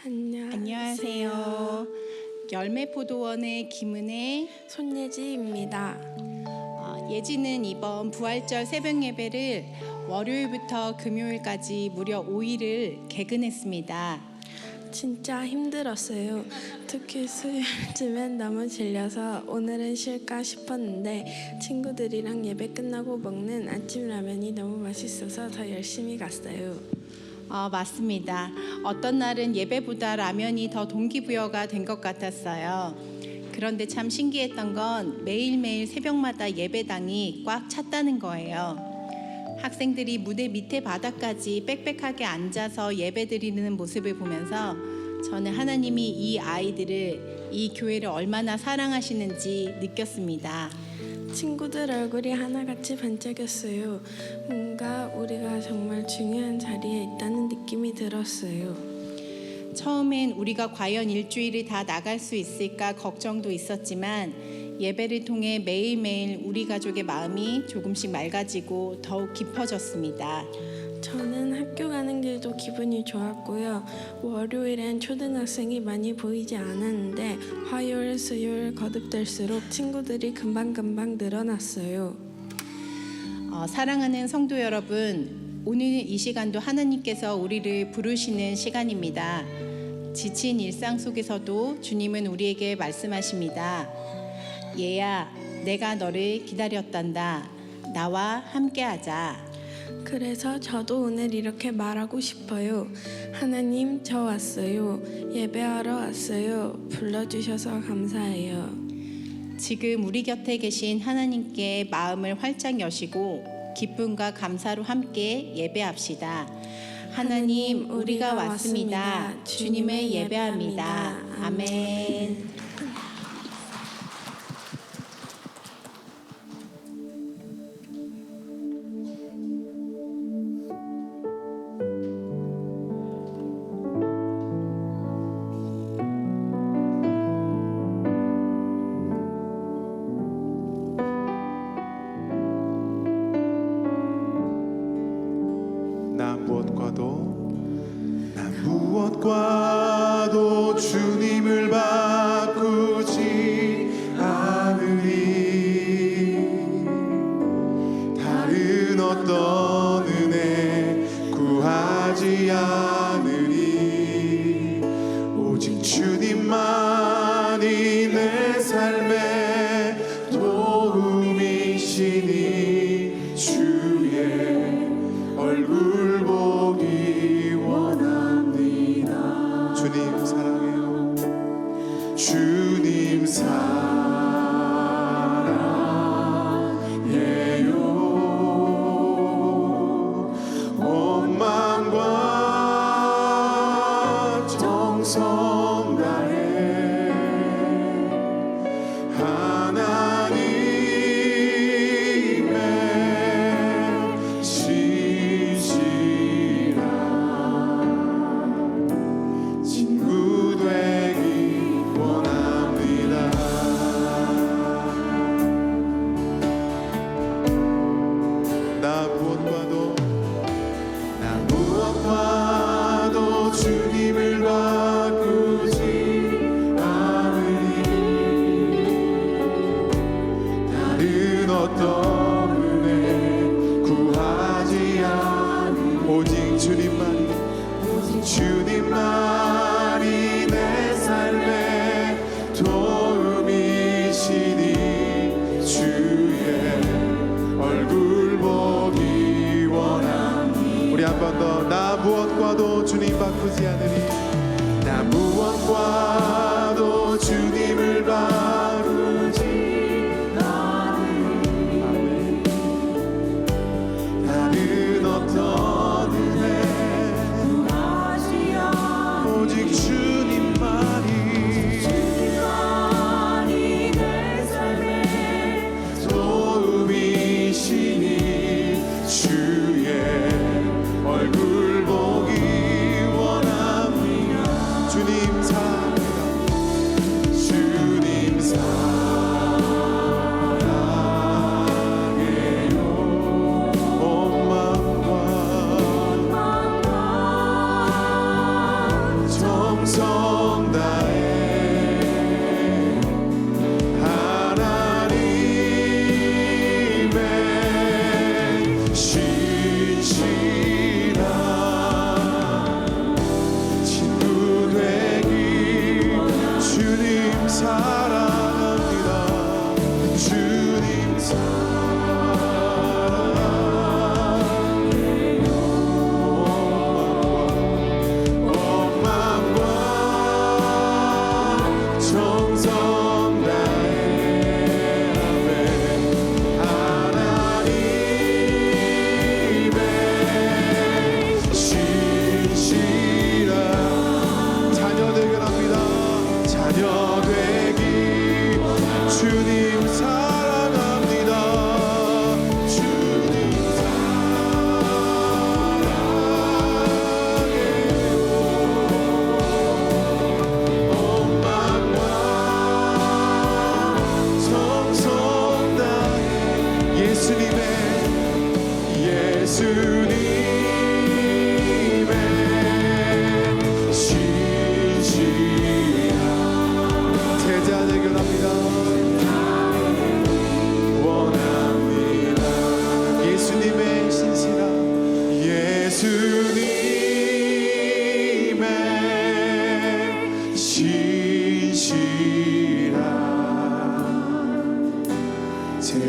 안녕하세요. 열매포도원의 김은혜, 손예지입니다. 예지는 이번 부활절 새벽 예배를 월요일부터 금요일까지 무려 5일을 개근했습니다. 진짜 힘들었어요. 특히 수요일쯤엔 너무 질려서 오늘은 쉴까 싶었는데 친구들이랑 예배 끝나고 먹는 아침 라면이 너무 맛있어서 더 열심히 갔어요. 맞습니다. 어떤 날은 예배보다 라면이 더 동기부여가 된 것 같았어요. 그런데 참 신기했던 건 매일매일 새벽마다 예배당이 꽉 찼다는 거예요. 학생들이 무대 밑에 바닥까지 빽빽하게 앉아서 예배드리는 모습을 보면서 저는 하나님이 이 아이들을, 이 교회를 얼마나 사랑하시는지 느꼈습니다. 친구들 얼굴이 하나같이 반짝였어요. 뭔가 우리가 정말 중요한 자리에 있다는 느낌이 들었어요. 처음엔 우리가 과연 일주일을 다 나갈 수 있을까 걱정도 있었지만 예배를 통해 매일매일 우리 가족의 마음이 조금씩 맑아지고 더욱 깊어졌습니다. 저는 학교 가는 길도 기분이 좋았고요. 월요일엔 초등학생이 많이 보이지 않았는데 화요일, 수요일 거듭될수록 친구들이 금방금방 늘어났어요. 사랑하는 성도 여러분, 오늘 이 시간도 하나님께서 우리를 부르시는 시간입니다. 지친 일상 속에서도 주님은 우리에게 말씀하십니다. 얘야, 내가 너를 기다렸단다. 나와 함께하자. 그래서 저도 오늘 이렇게 말하고 싶어요. 하나님, 저 왔어요. 예배하러 왔어요. 불러주셔서 감사해요. 지금 우리 곁에 계신 하나님께 마음을 활짝 여시고 기쁨과 감사로 함께 예배합시다. 하나님, 우리가 왔습니다. 주님을 예배합니다. 아멘. 무엇과도 주님을 바꾸지 않으리. 다른 어떤 은혜 구하지 않으리. 오직 주님만이 내 삶의 도움이시니 주의 얼굴 보기 원합니다. 주님 사랑해요. 주님 사랑해요. 온 마음과 정성 다해 하나님의 지시라 친구 되기 원합니다. 나 무엇과도 주님을 바꾸지 않으리. 다른 어떤 은혜 구하지 않으리. 오직 주님만이 내 삶의 도움이시니 주의 얼굴 보기 원합니다. 우리 한 번 더. 나 무엇과도 주님 바꾸지 않으리. 나 무엇과도 주님을 바꾸지 않으리. 다른 어떤 은혜 오직 주님만이 내 삶의 도움이시니 주의 얼굴 보기 원합니다. 주님 사랑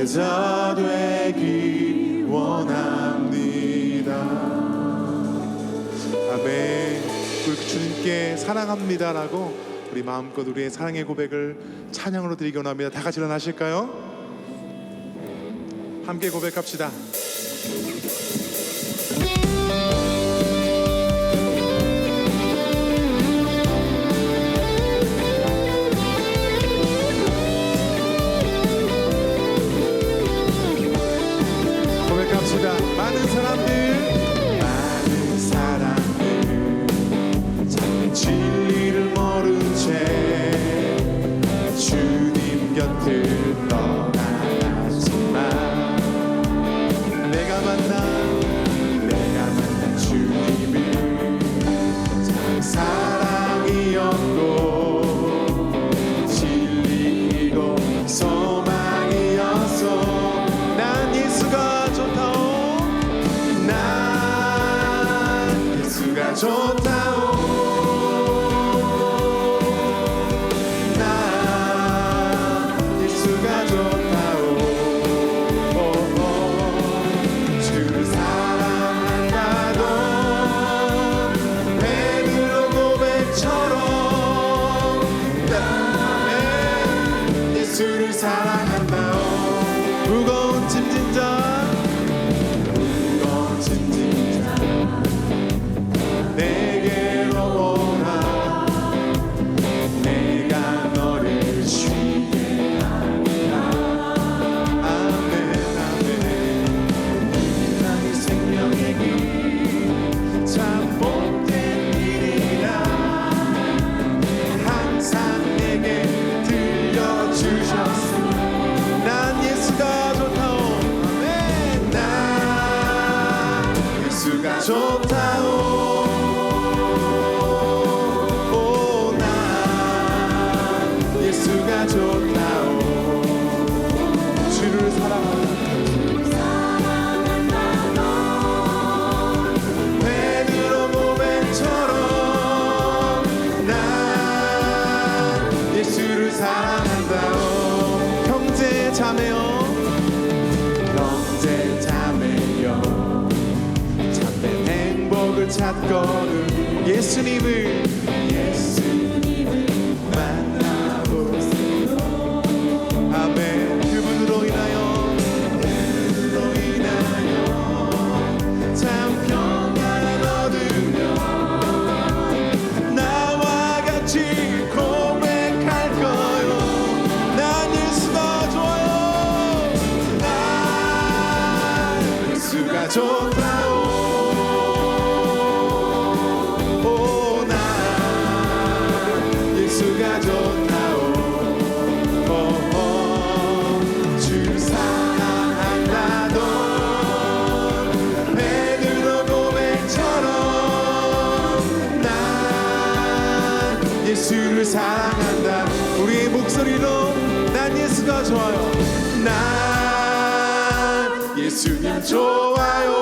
제자 되기 원합니다. 아멘. 우리 주님께 사랑합니다라고 우리 마음껏 우리의 사랑의 고백을 찬양으로 드리기 원합니다. 다 같이 일어나실까요? 함께 고백합시다. 고백합시다. 많은 사람들 참 진리를 모른 채 주님 곁을 떠나갔지만 내가 만난 주님을 참 사랑이었고 진리이고 소망이었어. 난 예수가 좋다오. 난 예수가 좋다오. 무거운 짐진 자 내게로 오라. 내가 너를 쉬게 하리라. 아멘 아멘. 나의 생명의 길 참 복된 길이라 항상 내게 들려주셨으니 난 예수가 좋다오. 아멘. 난 예수가 좋다오. 오, 난 예수가 좋다오. 주를 사랑한다. 베드로 고백처럼 난 예수를 사랑한다오. 형제 자매여 참된 행복을 찾거든 예수님을 만나보세요. 아멘. 그분으로 인하여 참 평안을 얻으며 나와 같이 고백할 거요. 난 예수가 좋아요. 난 예수가 좋다오. 오, 난 예수가 좋다오. 주를 사랑한다던 베드로 고백처럼 난 예수를 사랑한다. 우리의 목소리로 난 예수가 좋아요. 난 예수님 좋아요.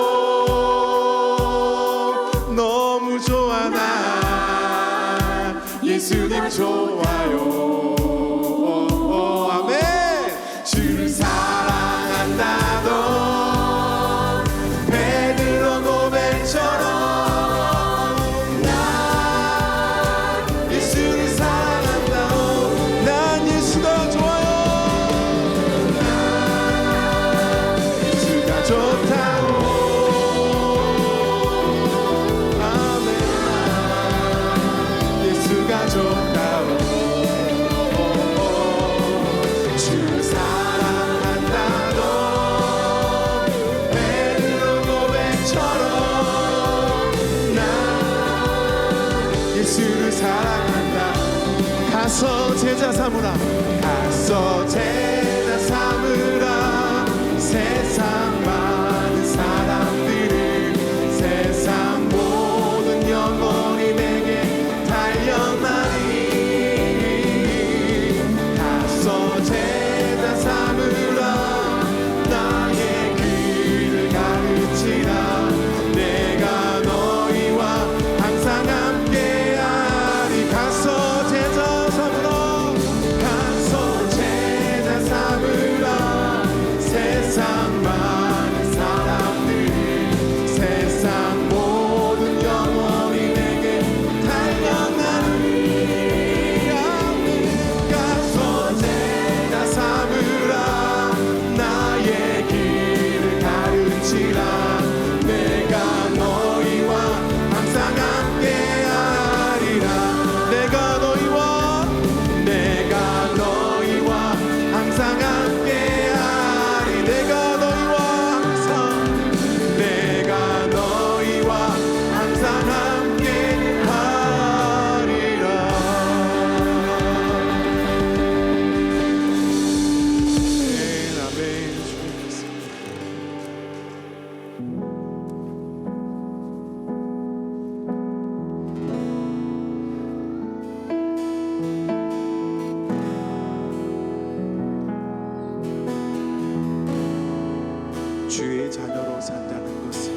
너무 좋아. 난 예수님 좋아요. 아멘. 주를 사랑한다던 베드로 고백처럼 난 예수를 사랑한다오. 난 예수가 좋아요. 난 예수가 좋다오. 아멘. 예수가 좋다오. 주를 사랑한다던 베드로 고백처럼 난 예수를 사랑한다. 가서 제자 삼으라. 가서 제자 삼으라. 세상 많은 사람들을 세상 모든 영혼이 내게 달려나니 가서 제자 삼으라. 나의 길을 가르치라. 내가 너희와 항상 함께하리. 가서 제자 삼으라. 가서 제자 삼으라. 산다는 것을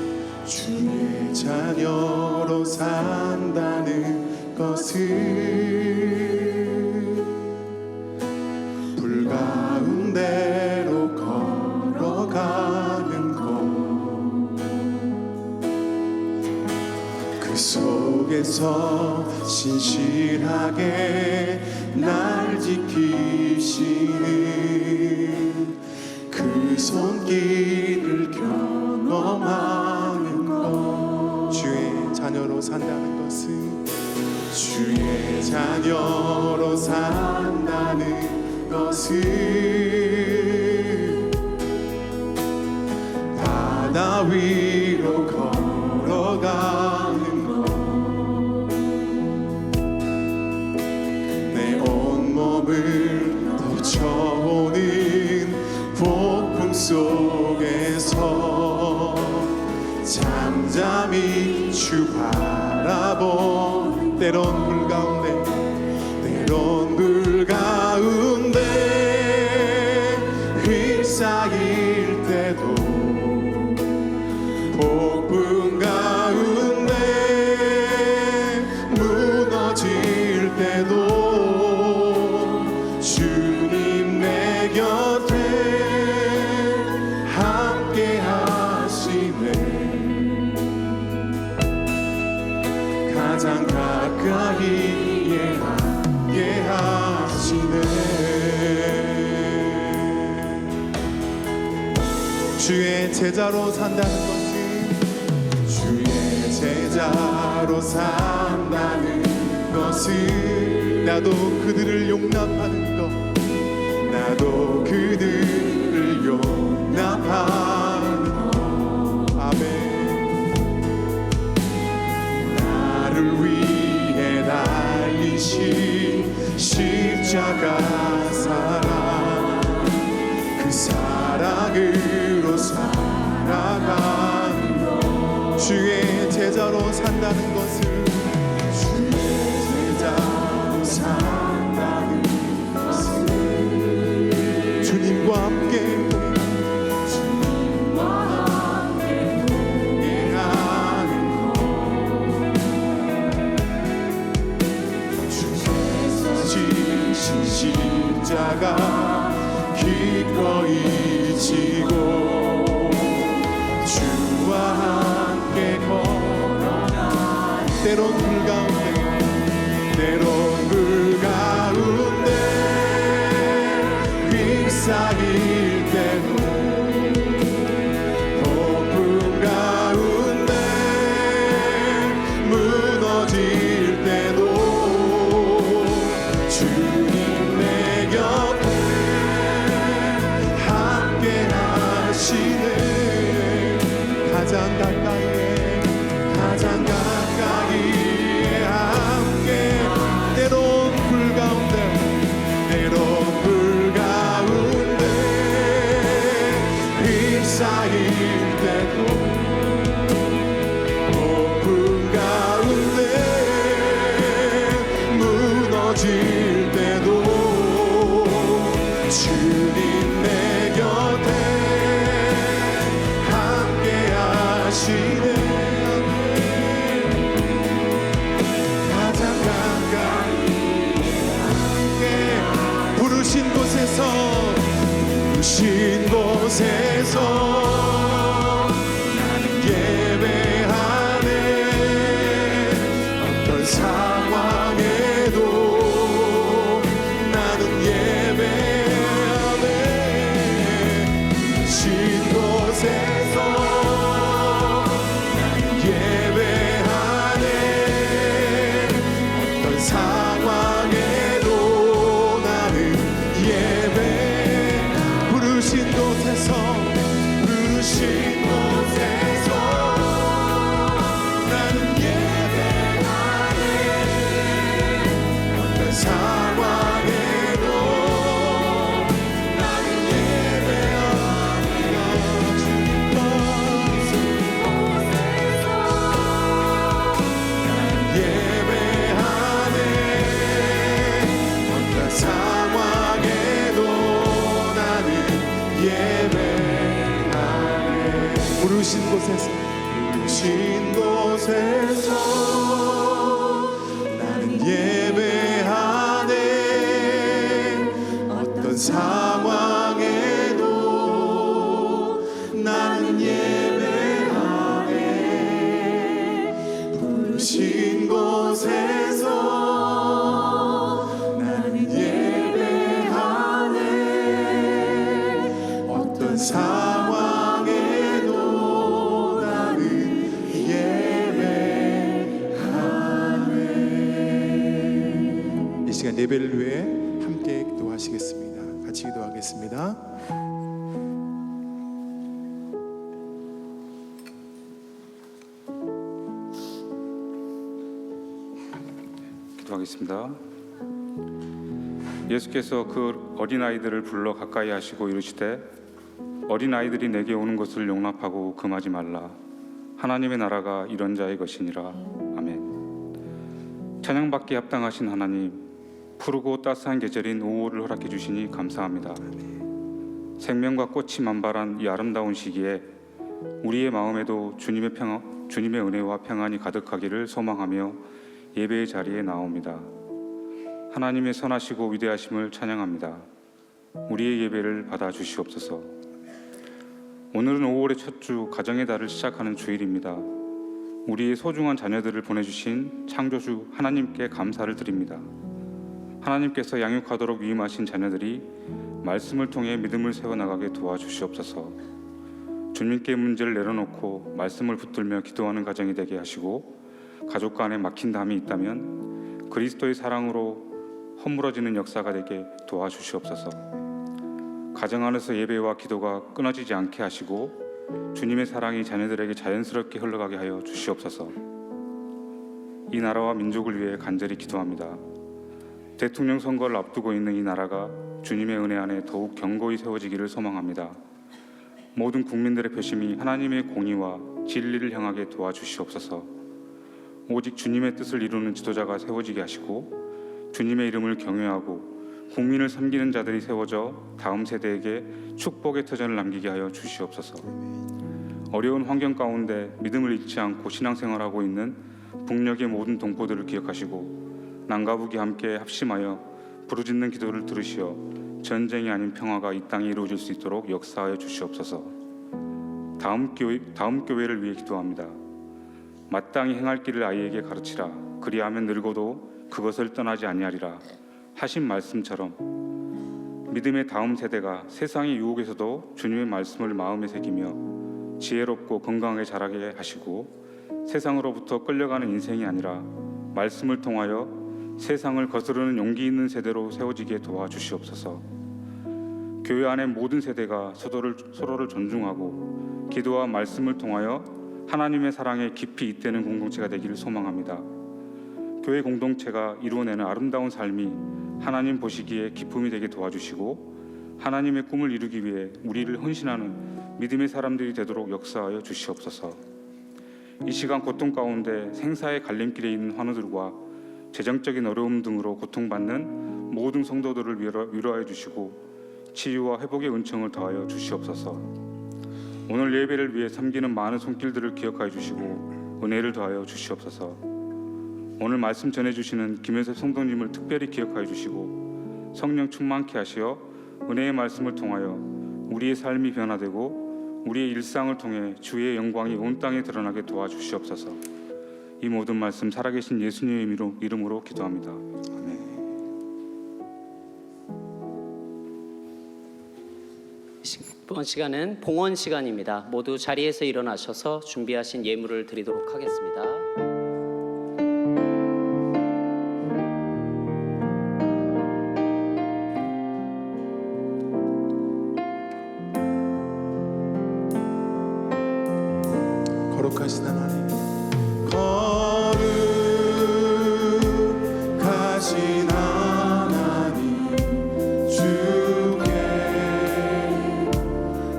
주의 자녀로 산다는 것을 불 가운데로 걸어가는 것 그 속에서 신실하게 날 지키시는 그 손길을 경험하는 것 주의 자녀로 산다는 것은 주의 자녀로 산다는 것은 바다 위로 걸어가는 내 온몸을 덮쳐오는 폭풍 속에서 잠잠히 주 바라본 때론 물 가운데 휩싸일 때도 폭풍 가운데 무너질 때도 주님 내 곁에 함께 하시네 가장 가까이에 함께 하시네 주의 제자로 산다는 것은 주의 제자로 산다는 것은 나도 그들을 용납하는 것 나도 그들을 용납하는 것 아멘 나를 위해 달리신 십자가 사랑 그 사랑으로 살아가는 것 주의 제자로 산다는 것을 주의 제자로 산다는 것을 주님과 함께 동행하는 것 주께서 지신 십자가 기꺼이 지고 주와 함께 걸어가 때론 불 가운데 휩싸일 때도 폭풍 가운데 무너질 때도 주님 내 곁에 가장 가까이에 함께 때론 불 가운데 휩싸일 때도 폭풍 가운데 무너질 때도 주님 내 곁에 가장 가까이 함께 부르신 곳에서 나는 예배하네 어떤 상황에도 나는 예배하네 부르신 곳에서 예배하네 어떤 상황에도 나는 예배 부르신 곳에서 나는 예배하네 어떤 상황에도 나는 예배하네 예배하네 곳에서 나는 예배하네. 어떤 상황에도 나는 예배하네. 부르신 곳에서 나는 예배하네. 어떤 상황에도 나는 예배하네. 이 시간 예배를 위해 함께 기도하시겠습니다. 같이 기도하겠습니다. 기도하겠습니다. 예수께서 그 어린아이들을 불러 가까이 하시고 이르시되 어린아이들이 내게 오는 것을 용납하고 금하지 말라. 하나님의 나라가 이런 자의 것이니라. 아멘. 찬양받기에 합당하신 하나님, 푸르고 따스한 계절인 5월을 허락해 주시니 감사합니다. 생명과 꽃이 만발한 이 아름다운 시기에 우리의 마음에도 주님의 은혜와 평안이 가득하기를 소망하며 예배의 자리에 나옵니다. 하나님의 선하시고 위대하심을 찬양합니다. 우리의 예배를 받아 주시옵소서. 오늘은 5월의 첫 주 가정의 달을 시작하는 주일입니다. 우리의 소중한 자녀들을 보내주신 창조주 하나님께 감사를 드립니다. 하나님께서 양육하도록 위임하신 자녀들이 말씀을 통해 믿음을 세워나가게 도와주시옵소서. 주님께 문제를 내려놓고 말씀을 붙들며 기도하는 가정이 되게 하시고, 가족 간에 막힌 담이 있다면 그리스도의 사랑으로 허물어지는 역사가 되게 도와주시옵소서. 가정 안에서 예배와 기도가 끊어지지 않게 하시고 주님의 사랑이 자녀들에게 자연스럽게 흘러가게 하여 주시옵소서. 이 나라와 민족을 위해 간절히 기도합니다. 대통령 선거를 앞두고 있는 이 나라가 주님의 은혜 안에 더욱 견고히 세워지기를 소망합니다. 모든 국민들의 표심이 하나님의 공의와 진리를 향하게 도와주시옵소서. 오직 주님의 뜻을 이루는 지도자가 세워지게 하시고 주님의 이름을 경외하고 국민을 섬기는 자들이 세워져 다음 세대에게 축복의 터전을 남기게 하여 주시옵소서. 어려운 환경 가운데 믿음을 잃지 않고 신앙생활하고 있는 북녘의 모든 동포들을 기억하시고 남과 북이 함께 합심하여 부르짖는 기도를 들으시어 전쟁이 아닌 평화가 이 땅에 이루어질 수 있도록 역사하여 주시옵소서. 다음 교회를 위해 기도합니다. 마땅히 행할 길을 아이에게 가르치라. 그리하면 늙어도 그것을 떠나지 아니하리라 하신 말씀처럼 믿음의 다음 세대가 세상의 유혹에서도 주님의 말씀을 마음에 새기며 지혜롭고 건강하게 자라게 하시고 세상으로부터 끌려가는 인생이 아니라 말씀을 통하여 세상을 거스르는 용기 있는 세대로 세워지게 도와주시옵소서. 교회 안의 모든 세대가 서로를 존중하고 기도와 말씀을 통하여 하나님의 사랑에 깊이 잇대는 공동체가 되기를 소망합니다. 교회 공동체가 이루어내는 아름다운 삶이 하나님 보시기에 기쁨이 되게 도와주시고 하나님의 꿈을 이루기 위해 우리를 헌신하는 믿음의 사람들이 되도록 역사하여 주시옵소서. 이 시간 고통 가운데 생사의 갈림길에 있는 환우들과 재정적인 어려움 등으로 고통받는 모든 성도들을 위로하여 주시고 치유와 회복의 은총을 더하여 주시옵소서. 오늘 예배를 위해 섬기는 많은 손길들을 기억하여 주시고 은혜를 더하여 주시옵소서. 오늘 말씀 전해주시는 김현섭 성도님을 특별히 기억하여 주시고 성령 충만케 하시어 은혜의 말씀을 통하여 우리의 삶이 변화되고 우리의 일상을 통해 주의 영광이 온 땅에 드러나게 도와주시옵소서. 이 모든 말씀 살아계신 예수님의 이름으로 기도합니다. 아멘. 이번 시간은 봉헌 시간입니다. 모두 자리에서 일어나셔서 준비하신 예물을 드리도록 하겠습니다. 거룩하신 하나님, 거룩하신 하나님, 주께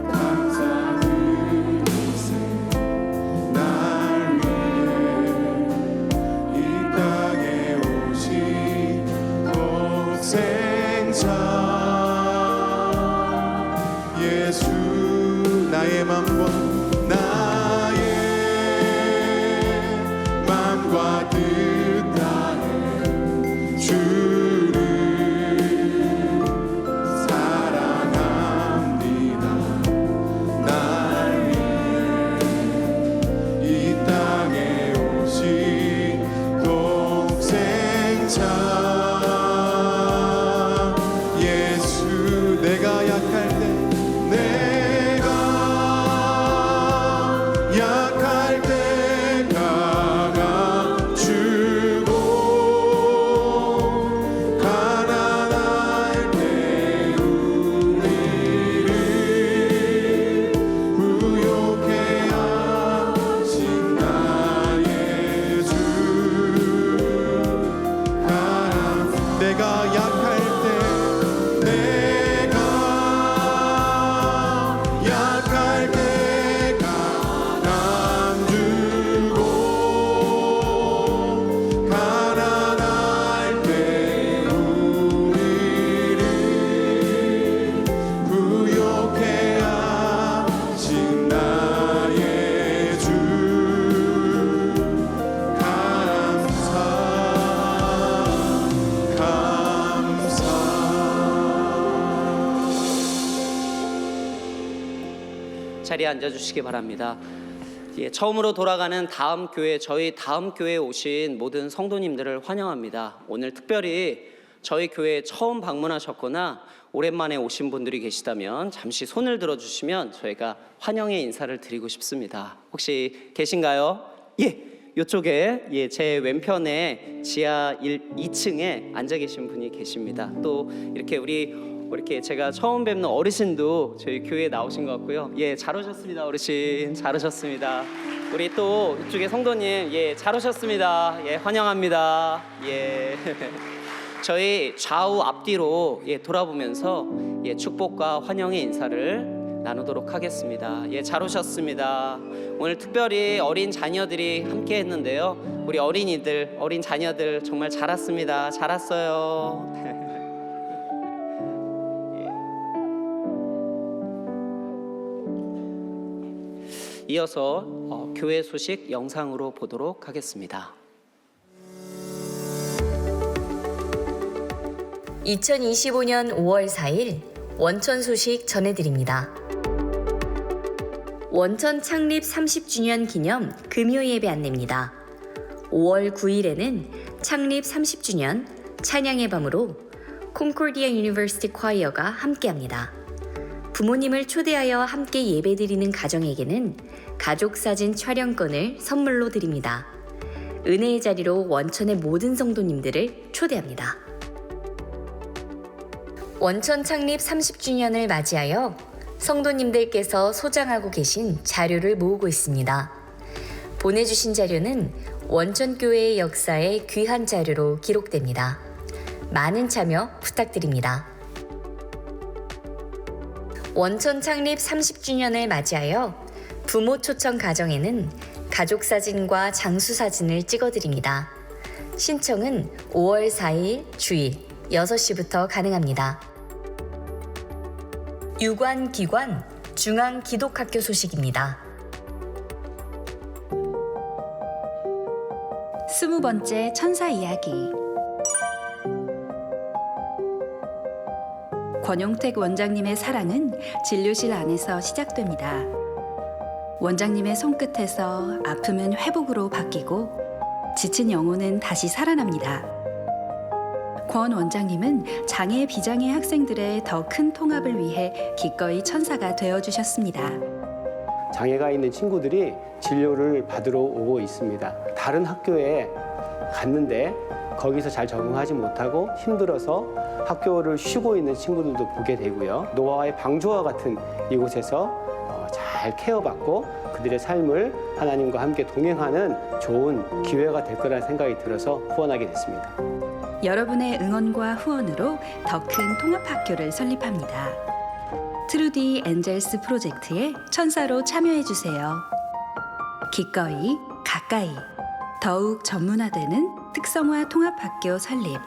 감사드리세. 날 위해 이 땅에 오신 독생자 예수, 나의 맘과 나의 내가 약할 때 내가 약할 때 가난 주고 가난할 때 우리를 부욕해 하신 나의 주 자리에 앉아주시기 바랍니다. 예, 처음으로 돌아가는 다음 교회, 저희 다음 교회에 오신 모든 성도님들을 환영합니다. 오늘 특별히 저희 교회에 처음 방문하셨거나 오랜만에 오신 분들이 계시다면 잠시 손을 들어주시면 저희가 환영의 인사를 드리고 싶습니다. 혹시 계신가요? 예, 이쪽에 제 왼편에 지하 2층에 앉아 계신 분이 계십니다. 또 이렇게 이렇게 제가 처음 뵙는 어르신도 저희 교회에 나오신 것 같고요. 예, 잘 오셨습니다, 어르신. 잘 오셨습니다. 우리 또 이쪽에 성도님, 예, 잘 오셨습니다. 예, 환영합니다. 예. 저희 좌우 앞뒤로 돌아보면서 축복과 환영의 인사를 나누도록 하겠습니다. 예, 잘 오셨습니다. 오늘 특별히 어린 자녀들이 함께 했는데요. 우리 어린이들, 어린 자녀들 정말 잘 왔습니다. 잘 왔어요. 이어서 교회 소식 영상으로 보도록 하겠습니다. 2025년 5월 4일 원천 소식 전해드립니다. 원천 창립 30주년 기념 금요 예배 안내입니다. 5월 9일에는 창립 30주년 찬양의 밤으로 콘코디아 유니버시티 콰이어가 함께합니다. 부모님을 초대하여 함께 예배드리는 가정에게는 가족사진 촬영권을 선물로 드립니다. 은혜의 자리로 원천의 모든 성도님들을 초대합니다. 원천 창립 30주년을 맞이하여 성도님들께서 소장하고 계신 자료를 모으고 있습니다. 보내주신 자료는 원천교회의 역사의 귀한 자료로 기록됩니다. 많은 참여 부탁드립니다. 원천 창립 30주년을 맞이하여 부모 초청 가정에는 가족 사진과 장수 사진을 찍어드립니다. 신청은 5월 4일 주일 6시부터 가능합니다. 유관기관 중앙기독학교 소식입니다. 20번째 천사 이야기. 권용택 원장님의 사랑은 진료실 안에서 시작됩니다. 원장님의 손끝에서 아픔은 회복으로 바뀌고 지친 영혼은 다시 살아납니다. 권 원장님은 장애 비장애 학생들의 더 큰 통합을 위해 기꺼이 천사가 되어주셨습니다. 장애가 있는 친구들이 진료를 받으러 오고 있습니다. 다른 학교에 갔는데 거기서 잘 적응하지 못하고 힘들어서 학교를 쉬고 있는 친구들도 보게 되고요. 노아의 방주와 같은 이곳에서 잘 케어받고 그들의 삶을 하나님과 함께 동행하는 좋은 기회가 될 거라는 생각이 들어서 후원하게 됐습니다. 여러분의 응원과 후원으로 더 큰 통합학교를 설립합니다. 트루디 엔젤스 프로젝트에 천사로 참여해주세요. 기꺼이, 가까이, 더욱 전문화되는 특성화 통합학교 설립.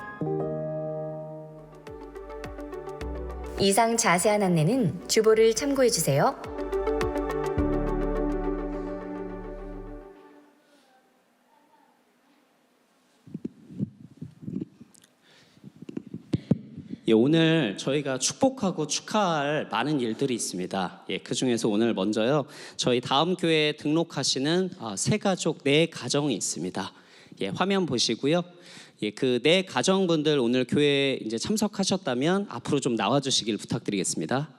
이상 자세한 안내는 주보를 참고해주세요. 예, 오늘 저희가 축복하고 축하할 많은 일들이 있습니다. 예, 그 중에서 오늘 먼저요, 저희 다음 교회에 등록하시는 새 가족, 네 가정이 있습니다. 예, 화면 보시고요. 예, 그 네 가정분들 오늘 교회에 이제 참석하셨다면 앞으로 좀 나와주시길 부탁드리겠습니다.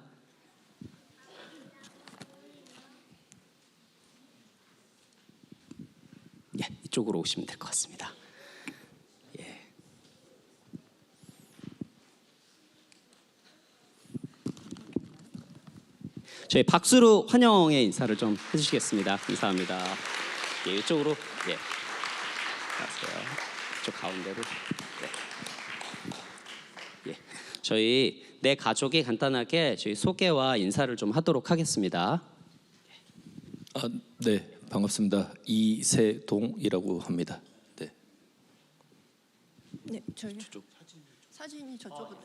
예, 이쪽으로 오시면 될 것 같습니다. 저희 박수로 환영의 인사를 좀 해주시겠습니다. 감사합니다. 예, 이쪽으로 안녕하세요. 이쪽 가운데로. 네. 저희 내 가족이 간단하게 저희 소개와 인사를 좀 하도록 하겠습니다. 네, 반갑습니다. 이세동이라고 합니다. 네. 네, 저요. 사진이 저쪽으로.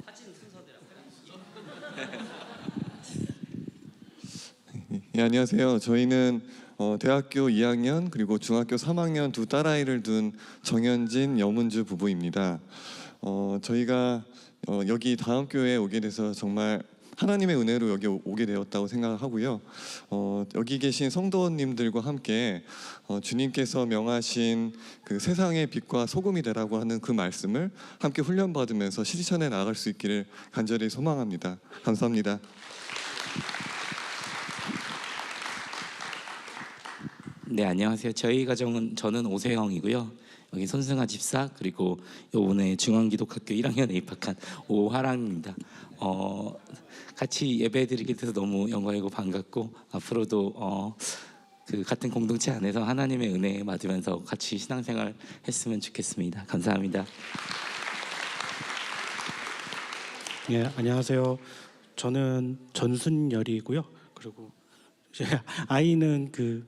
예, 안녕하세요. 저희는 대학교 2학년 그리고 중학교 3학년 두 딸아이를 둔 정현진, 여문주 부부입니다. 저희가 여기 다음 교회에 오게 돼서 정말 하나님의 은혜로 여기 오게 되었다고 생각하고요. 여기 계신 성도님들과 함께 주님께서 명하신 그 세상의 빛과 소금이 되라고 하는 그 말씀을 함께 훈련받으면서 실천해 나갈 수 있기를 간절히 소망합니다. 감사합니다. 네, 안녕하세요. 저희 가정은 저는 오세영이고요. 여기 손승아 집사 그리고 이번에 중앙기독학교 1학년에 입학한 오화랑입니다. 같이 예배드리게 돼서 너무 영광이고 반갑고 앞으로도 그 같은 공동체 안에서 하나님의 은혜에 맞으면서 같이 신앙생활 했으면 좋겠습니다. 감사합니다. 네, 안녕하세요. 저는 전순열이고요. 그리고 제 아이는 그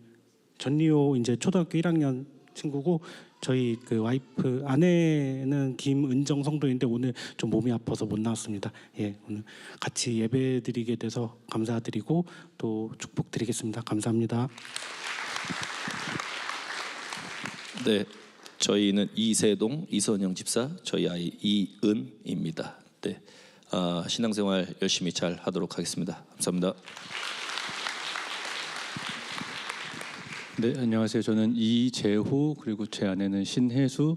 전리호 이제 초등학교 1학년 친구고 저희 그 와이프 아내는 김은정 성도인데 오늘 좀 몸이 아파서 못 나왔습니다. 예, 오늘 같이 예배드리게 돼서 감사드리고 또 축복드리겠습니다. 감사합니다. 네, 저희는 이세동, 이선영 집사, 저희 아이 이은입니다. 네, 신앙생활 열심히 잘 하도록 하겠습니다. 감사합니다. 네, 안녕하세요. 저는 이재후 그리고 제 아내는 신혜수,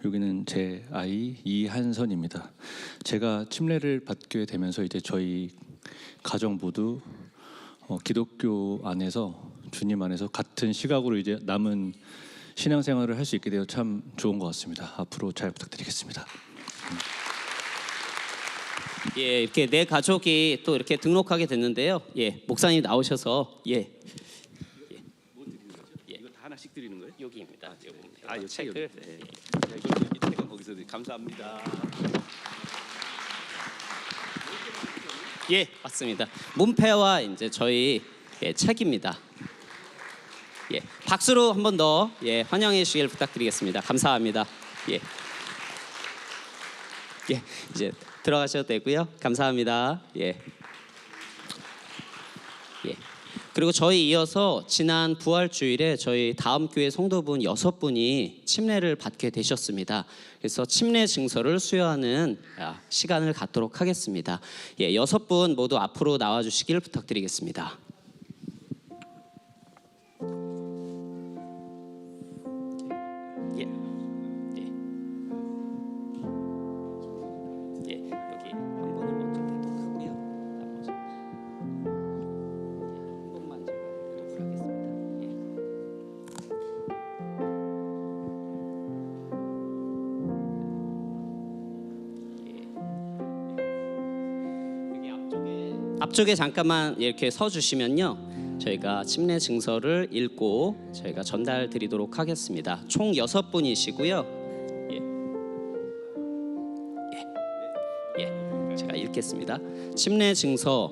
여기는 제 아이 이한선입니다. 제가 침례를 받게 되면서 이제 저희 가정 모두 기독교 안에서 주님 안에서 같은 시각으로 이제 남은 신앙생활을 할 수 있게 되어 참 좋은 것 같습니다. 앞으로 잘 부탁드리겠습니다. 예, 이렇게 내 가족이 또 이렇게 등록하게 됐는데요. 예, 목사님 나오셔서 예. 하나씩 드리는 거예요? 여기입니다. 요 책을. 네. 이거 제가 거기서 감사합니다. 예, 맞습니다. 문패와 이제 저희 책입니다. 예, 박수로 한 번 더 예, 환영해 주시길 부탁드리겠습니다. 감사합니다. 예, 예, 이제 들어가셔도 되고요. 감사합니다. 예, 예. 그리고 저희 이어서 지난 부활주일에 저희 다음 교회 성도분 6분이 침례를 받게 되셨습니다. 그래서 침례 증서를 수여하는 시간을 갖도록 하겠습니다. 예, 6분 모두 앞으로 나와 주시길 부탁드리겠습니다. 예, 예, 예, 여기 한 분은 먼저 대독하고요. 나머지. 앞쪽에 잠깐만 이렇게 서 주시면요, 저희가 침례 증서를 읽고 저희가 전달 드리도록 하겠습니다. 총 6분이시고요. 예, 제가 읽겠습니다. 침례 증서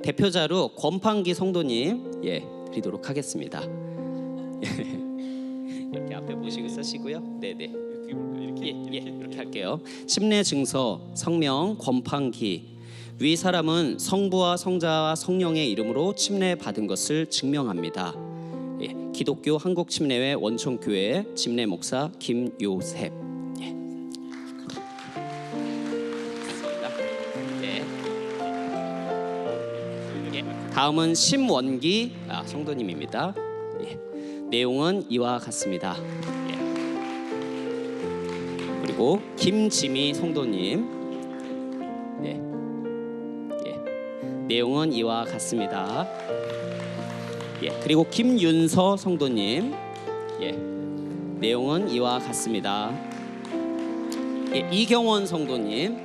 대표자로 권판기 성도님 드리도록 하겠습니다. 이렇게 앞에 보시고 쓰시고요. 네네. 이렇게 할게요. 침례 증서 성명 권판기. 위 사람은 성부와 성자와 성령의 이름으로 침례 받은 것을 증명합니다. 기독교 한국침례회 원총교회 침례 목사 김요셉. 다음은 심원기 성도님입니다. 내용은 이와 같습니다. 그리고 김지미 성도님. 내용은 이와 같습니다. 그리고 김윤서 성도님. 내용은 이와 같습니다. 이경원 성도님.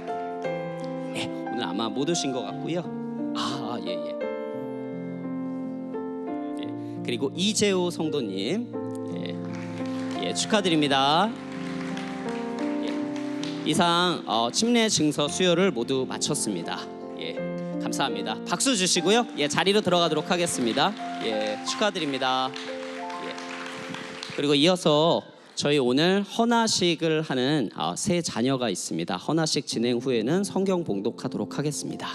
오늘 아마 못 오신 것 같고요. 그리고 이재호 성도님. 축하드립니다. 이상 침례 증서 수여를 모두 마쳤습니다. 예, 감사합니다. 박수 주시고요. 예, 자리로 들어가도록 하겠습니다. 예, 축하드립니다. 예. 그리고 이어서 저희 오늘 헌화식을 하는 세 자녀가 있습니다. 헌화식 진행 후에는 성경 봉독하도록 하겠습니다.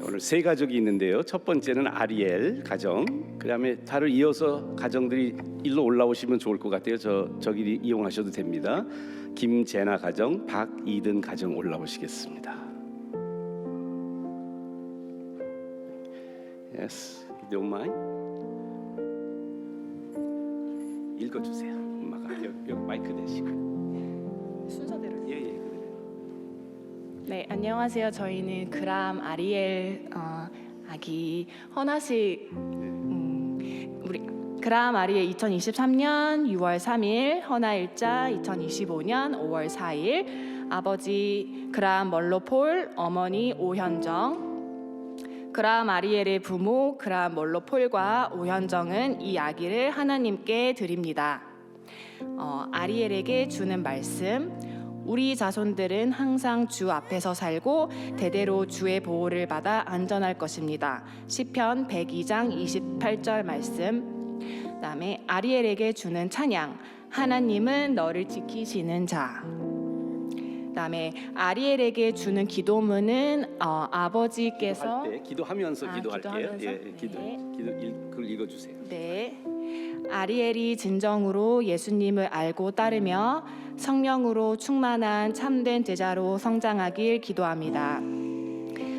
오늘 세 가족이 있는데요. 첫 번째는 아리엘 가정. 그다음에 다를 이어서 가정들이 일로 올라오시면 좋을 것 같아요. 저기 이용하셔도 됩니다. 김재나 가정, 박이든 가정 올라오시겠습니다. Yes, don't mind. 읽어주세요. 엄마가 여기 마이크 대시고. 순서대로. 예. 네, 안녕하세요. 저희는 그람 아리엘 아기 헌화식 우리 그람 아리엘 2023년 6월 3일 헌화일자 2025년 5월 4일 아버지 그람 멀로폴 어머니 오현정 그람 아리엘의 부모 그람 멀로폴과 오현정은 이 아기를 하나님께 드립니다. 아리엘에게 주는 말씀 우리 자손들은 항상 주 앞에서 살고 대대로 주의 보호를 받아 안전할 것입니다. 시편 102장 28절 말씀. 그다음에 아리엘에게 주는 찬양. 하나님은 너를 지키시는 자. 그다음에 아리엘에게 주는 기도문은 아버지께서 할 때 기도하면서 기도할게요. 기도하면서? 기도 네. 그걸 읽어주세요. 네. 아리엘이 진정으로 예수님을 알고 따르며 성령으로 충만한 참된 제자로 성장하길 기도합니다.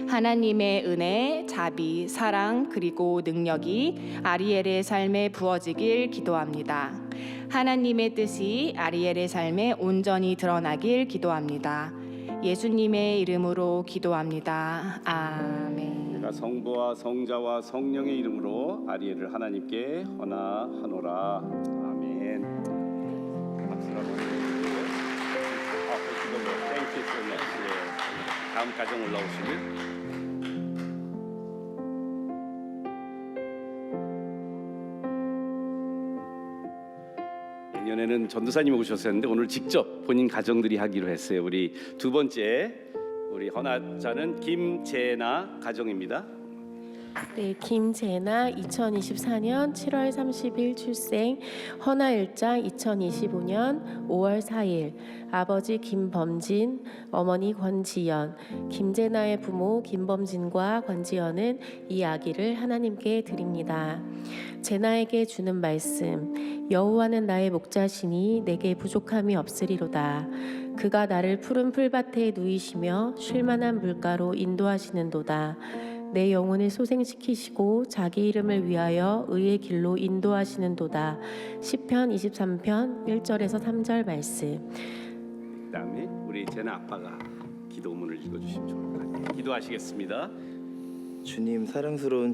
하나님의 은혜, 자비, 사랑 그리고 능력이 아리엘의 삶에 부어지길 기도합니다. 하나님의 뜻이 아리엘의 삶에 온전히 드러나길 기도합니다. 예수님의 이름으로 기도합니다. 아멘. 내가 성부와 성자와 성령의 이름으로 아리엘을 하나님께 헌화하노라. 아멘. 박수라고 해주세요. 땡큐 so much. 예. 다음 가정 올라오시면. 내년에는 전도사님이 오셨었는데 오늘 직접 본인 가정들이 하기로 했어요. 우리 두 번째 우리 헌화자는 김재나 가정입니다. 네, 김재나 2024년 7월 30일 출생, 헌화일자 2025년 5월 4일, 아버지 김범진, 어머니 권지연. 김재나의 부모 김범진과 권지연은 이 아기를 하나님께 드립니다. 제나에게 주는 말씀. 여호와는 나의 목자시니 내게 부족함이 없으리로다. 그가 나를 푸른 풀밭에 누이시며 쉴만한 물가로 인도하시는도다. 내 영혼을 소생시키시고 자기 이름을 위하여 의의 길로 인도하시는도다. 시편 23편 1절에서 3절 말씀. 그다음에 우리 제나 아빠가 기도문을 읽어주시면 좋을 것 같아요. 기도하시겠습니다. 주님, 사랑스러운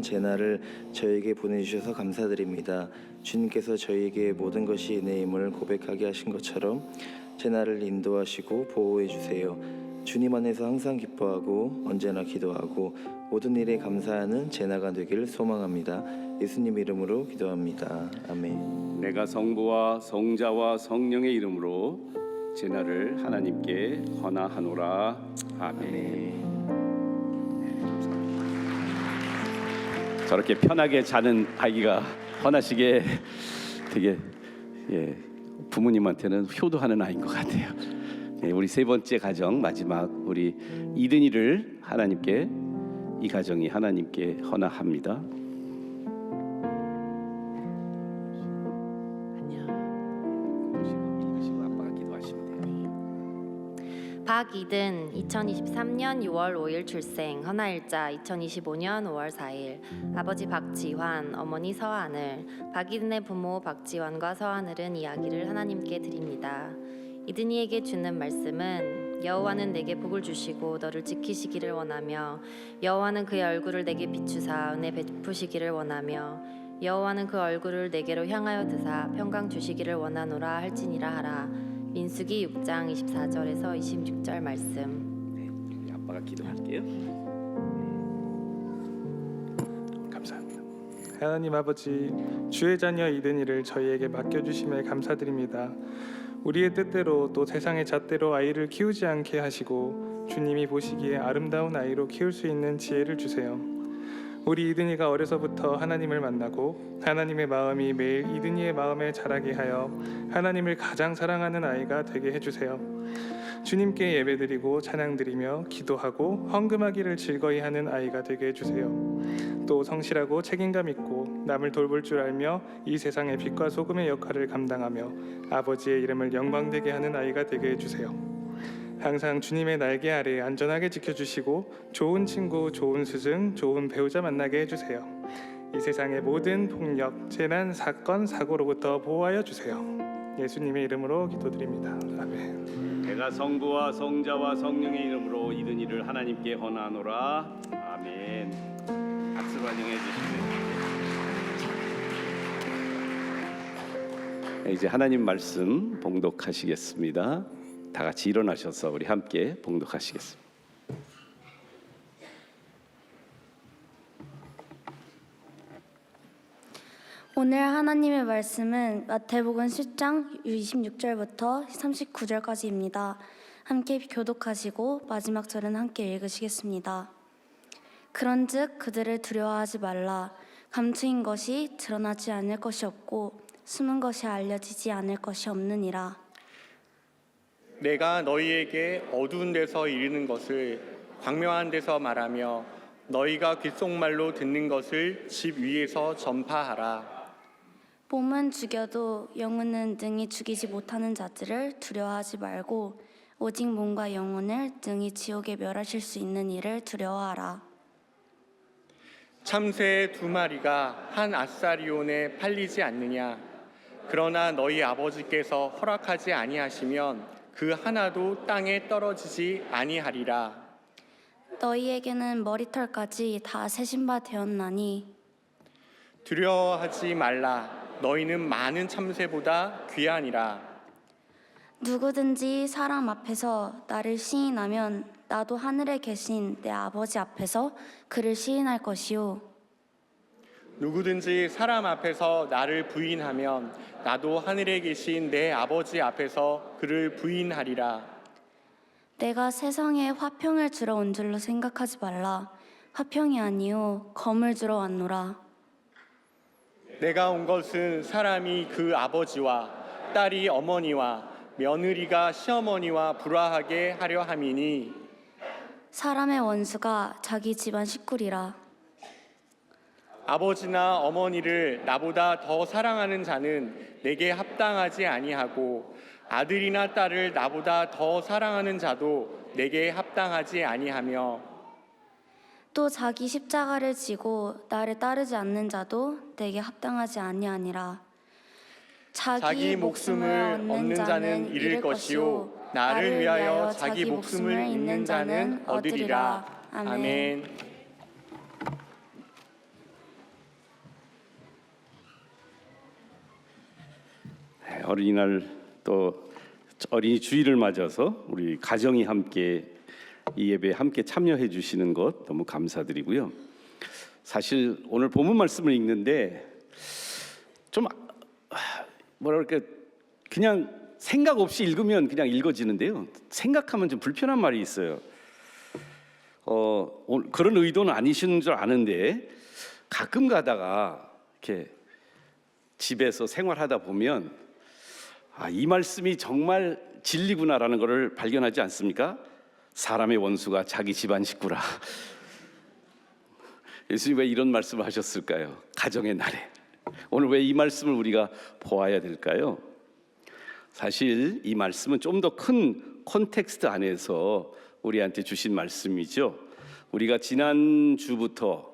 제나를 저에게 보내주셔서 감사드립니다. 주님께서 저에게 모든 것이 은혜임을 고백하게 하신 것처럼 제나를 인도하시고 보호해 주세요. 주님 안에서 항상 기뻐하고 언제나 기도하고 모든 일에 감사하는 제나가 되길 소망합니다. 예수님 이름으로 기도합니다. 아멘. 내가 성부와 성자와 성령의 이름으로 제나를 하나님께 헌화하노라. 아멘. 저렇게 편하게 자는 아기가 헌화식에 되게 부모님한테는 효도하는 아이인 것 같아요. 우리 세 번째 가정 마지막 우리 이든이를 하나님께 이 가정이 하나님께 헌화합니다. 박이든 2023년 6월 5일 출생, 헌화일자 2025년 5월 4일, 아버지 박지환, 어머니 서하늘. 박이든의 부모 박지환과 서하늘은 이 아기를 하나님께 드립니다. 이든이에게 주는 말씀은 여호와는 내게 복을 주시고 너를 지키시기를 원하며 여호와는 그의 얼굴을 내게 비추사 은혜 베푸시기를 원하며 여호와는 그 얼굴을 내게로 향하여 드사 평강 주시기를 원하노라 할지니라 하라. 민수기 6장 24절에서 26절 말씀. 아빠가 기도할게요. 하나님 아버지, 주의 자녀 이든이를 저희에게 맡겨주심에 감사드립니다. 우리의 뜻대로 또 세상의 잣대로 아이를 키우지 않게 하시고 주님이 보시기에 아름다운 아이로 키울 수 있는 지혜를 주세요. 우리 이든이가 어려서부터 하나님을 만나고 하나님의 마음이 매일 이든이의 마음에 자라게 하여 하나님을 가장 사랑하는 아이가 되게 해주세요. 주님께 예배드리고 찬양드리며 기도하고 헌금하기를 즐거이 하는 아이가 되게 해주세요. 또 성실하고 책임감 있고 남을 돌볼 줄 알며 이 세상의 빛과 소금의 역할을 감당하며 아버지의 이름을 영광되게 하는 아이가 되게 해주세요. 항상 주님의 날개 아래 안전하게 지켜주시고 좋은 친구, 좋은 스승, 좋은 배우자 만나게 해주세요. 이 세상의 모든 폭력, 재난, 사건, 사고로부터 보호하여 주세요. 예수님의 이름으로 기도드립니다. 아멘. 내가 성부와 성자와 성령의 이름으로 이든이를 하나님께 헌하노라. 아멘. 박수로 환영해 주시면 이제 하나님 말씀 봉독하시겠습니다. 다 같이 일어나셔서 우리 함께 봉독하시겠습니다. 오늘 하나님의 말씀은 마태복음 10장 26절부터 39절까지입니다. 함께 교독하시고 마지막 절은 함께 읽으시겠습니다. 그런즉 그들을 두려워하지 말라. 감추인 것이 드러나지 않을 것이 없고 숨은 것이 알려지지 않을 것이 없느니라. 내가 너희에게 어두운 데서 이르는 것을 광명한 데서 말하며 너희가 귓속말로 듣는 것을 집 위에서 전파하라. 몸은 죽여도 영혼은 능히 죽이지 못하는 자들을 두려워하지 말고 오직 몸과 영혼을 능히 지옥에 멸하실 수 있는 이를 두려워하라. 참새 2마리가 한 아사리온에 팔리지 않느냐. 그러나 너희 아버지께서 허락하지 아니하시면 그 하나도 땅에 떨어지지 아니하리라. 너희에게는 머리털까지 다 세신 바 되었나니 두려워하지 말라. 너희는 많은 참새보다 귀하니라. 누구든지 사람 앞에서 나를 시인하면 나도 하늘에 계신 내 아버지 앞에서 그를 시인할 것이요. 누구든지 사람 앞에서 나를 부인하면 나도 하늘에 계신 내 아버지 앞에서 그를 부인하리라. 내가 세상에 화평을 주러 온 줄로 생각하지 말라. 화평이 아니요 검을 주러 왔노라. 내가 온 것은 사람이 그 아버지와 딸이 어머니와 며느리가 시어머니와 불화하게 하려 함이니 사람의 원수가 자기 집안 식구리라. 아버지나 어머니를 나보다 더 사랑하는 자는 내게 합당하지 아니하고 아들이나 딸을 나보다 더 사랑하는 자도 내게 합당하지 아니하며 또 자기 십자가를 지고 나를 따르지 않는 자도 내게 합당하지 아니하니라. 자기 목숨을 얻는 자는 잃을 것이요 나를 위하여 자기 목숨을 잃는 자는 얻으리라. 아멘. 어린이날 또 어린이 주일을 맞아서 우리 가정이 함께 이 예배에 함께 참여해 주시는 것 너무 감사드리고요. 사실 오늘 본문 말씀을 읽는데 좀 뭐라 그럴까 그냥 생각 없이 읽으면 그냥 읽어지는데요. 생각하면 좀 불편한 말이 있어요. 그런 의도는 아니신 줄 아는데 가끔 가다가 이렇게 집에서 생활하다 보면 이 말씀이 정말 진리구나라는 것을 발견하지 않습니까? 사람의 원수가 자기 집안 식구라. 예수님 왜 이런 말씀을 하셨을까요? 가정의 날에. 오늘 왜 이 말씀을 우리가 보아야 될까요? 사실 이 말씀은 좀 더 큰 콘텍스트 안에서 우리한테 주신 말씀이죠. 우리가 지난 주부터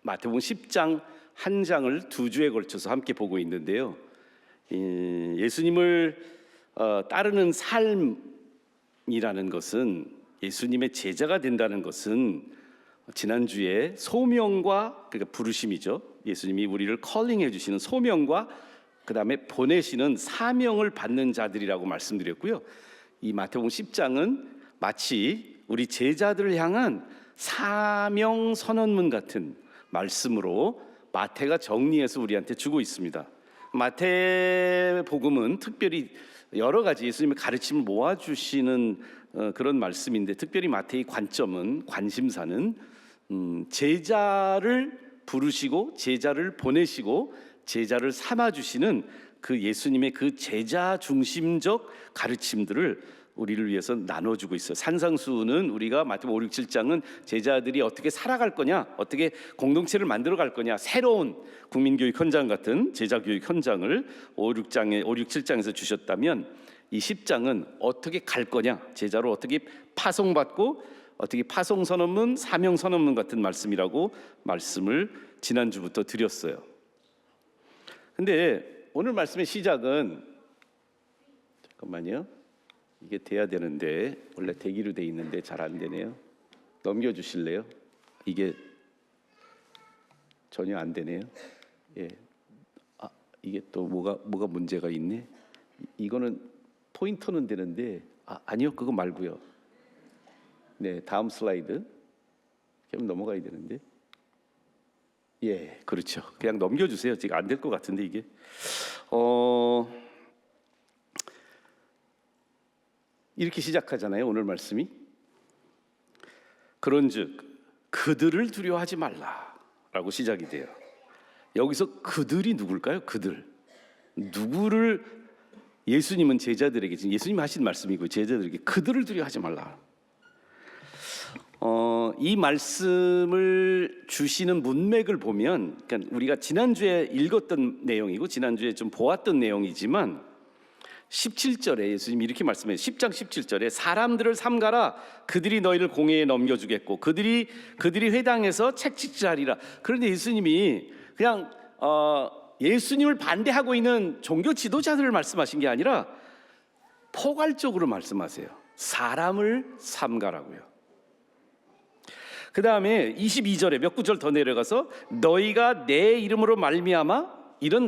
마태복음 10장 한 장을 2주에 걸쳐서 함께 보고 있는데요. 예수님을 따르는 삶이라는 것은, 예수님의 제자가 된다는 것은 지난주에 소명과, 그러니까 부르심이죠. 예수님이 우리를 컬링해 주시는 소명과 그 다음에 보내시는 사명을 받는 자들이라고 말씀드렸고요. 이 마태복음 10장은 마치 우리 제자들을 향한 사명 선언문 같은 말씀으로 마태가 정리해서 우리한테 주고 있습니다. 마태복음은 특별히 여러 가지 예수님의 가르침을 모아주시는 그런 말씀인데, 특별히 마태의 관점은, 관심사는 제자를 부르시고 제자를 보내시고 제자를 삼아주시는 그 예수님의 그 제자 중심적 가르침들을 우리를 위해서 나눠주고 있어요. 산상수훈은 우리가 마태복음 5, 6, 7장은 제자들이 어떻게 살아갈 거냐, 어떻게 공동체를 만들어 갈 거냐, 새로운 국민교육 현장 같은 제자교육 현장을 5, 6, 7장에서 주셨다면, 이 10장은 어떻게 갈 거냐, 제자로 어떻게 파송받고 어떻게 파송선언문, 사명선언문 같은 말씀이라고 말씀을 지난주부터 드렸어요. 근데 오늘 말씀의 시작은, 잠깐만요, 이게 돼야 되는데 원래 대기로 돼 있는데 잘 안 되네요. 넘겨주실래요? 이게 전혀 안 되네요. 예, 이게 또 뭐가 문제가 있네. 이거는 포인터는 되는데, 아니요, 그거 말고요. 네, 다음 슬라이드. 그냥 넘어가야 되는데. 예, 그렇죠. 그냥 넘겨주세요. 지금 안 될 것 같은데 이게. 이렇게 시작하잖아요, 오늘 말씀이. 그런즉 그들을 두려워하지 말라라고 시작이 돼요. 여기서 그들이 누굴까요? 그들. 누구를 예수님은 제자들에게, 지금 예수님이 하신 말씀이고 제자들에게 그들을 두려워하지 말라. 이 말씀을 주시는 문맥을 보면, 그러니까 우리가 지난주에 읽었던 내용이고 지난주에 좀 보았던 내용이지만, 17절에 예수님이 이렇게 말씀해요. 10장 17절에 사람들을 삼가라. 그들이 너희를 공회에 넘겨주겠고 그들이 회당에서 책찍질하리라. 그런데 예수님이 그냥 예수님을 반대하고 있는 종교 지도자들을 말씀하신 게 아니라 포괄적으로 말씀하세요. 사람을 삼가라고요. 그 다음에 22절에 몇 구절 더 내려가서 너희가 내 이름으로 말미암아, 이런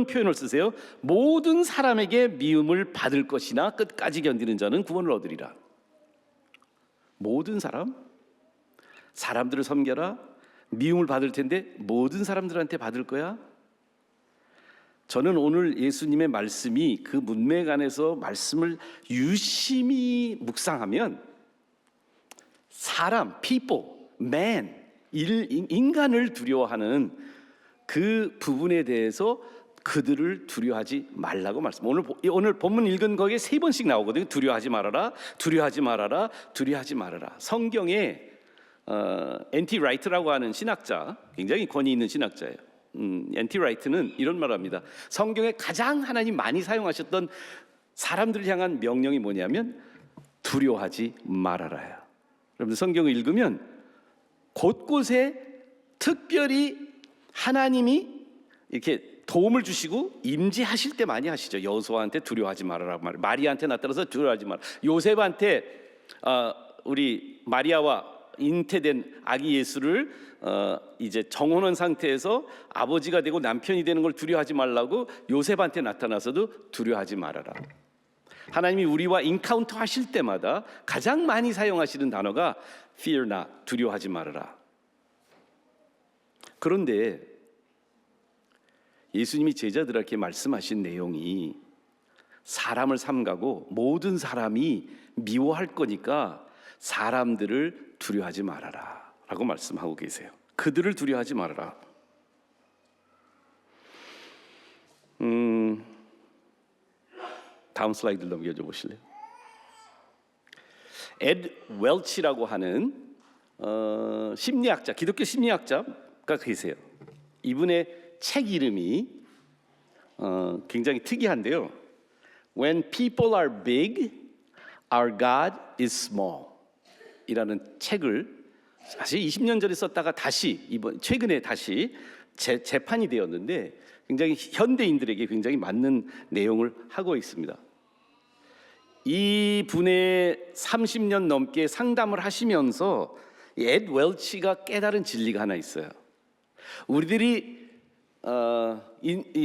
표현을 쓰세요. 모든 사람에게 미움을 받을 것이나 끝까지 견디는 자는 구원을 얻으리라. 모든 사람들을 섬겨라. 미움을 받을 텐데 모든 사람들한테 받을 거야. 저는 오늘 예수님의 말씀이 그 문맥 안에서 말씀을 유심히 묵상하면 사람, people, man, 인간을 두려워하는 그 부분에 대해서 그들을 두려워하지 말라고 말씀. 오늘 본문 읽은 거기에 3번씩 나오거든요. 두려워하지 말아라, 두려워하지 말아라, 두려워하지 말아라. 성경에 N.T. 라이트라고 하는 신학자, 굉장히 권위 있는 신학자예요. N.T. 라이트는 이런 말을 합니다. 성경에 가장 하나님 많이 사용하셨던 사람들을 향한 명령이 뭐냐면 두려워하지 말아라요. 여러분들 성경을 읽으면 곳곳에 특별히 하나님이 이렇게 도움을 주시고 임재하실 때 많이 하시죠. 여호수아한테 두려워하지 말아라, 마리아한테 나타나서 두려워하지 마라. 요셉한테 우리 마리아와 잉태된 아기 예수를 이제 정혼한 상태에서 아버지가 되고 남편이 되는 걸 두려워하지 말라고 요셉한테 나타나서도 두려워하지 말아라. 하나님이 우리와 인카운터 하실 때마다 가장 많이 사용하시는 단어가 fear not, 두려워하지 말아라. 그런데 예수님이 제자들에게 말씀하신 내용이 사람을 삼가고 모든 사람이 미워할 거니까 사람들을 두려워하지 말아라 라고 말씀하고 계세요. 그들을 두려워하지 말아라. 다음 슬라이드 넘겨줘 보실래요? 에드 웰치라고 하는 심리학자, 기독교 심리학자가 계세요. 이분의 책 이름이 굉장히 특이한데요. When people are big, our God is small 이라는 책을 사실 20년 전에 썼다가 다시 최근에 다시 재판이 되었는데 굉장히 현대인들에게 굉장히 맞는 내용을 하고 있습니다. 이 분의 30년 넘게 상담을 하시면서 에드 웰치가 깨달은 진리가 하나 있어요. 우리들이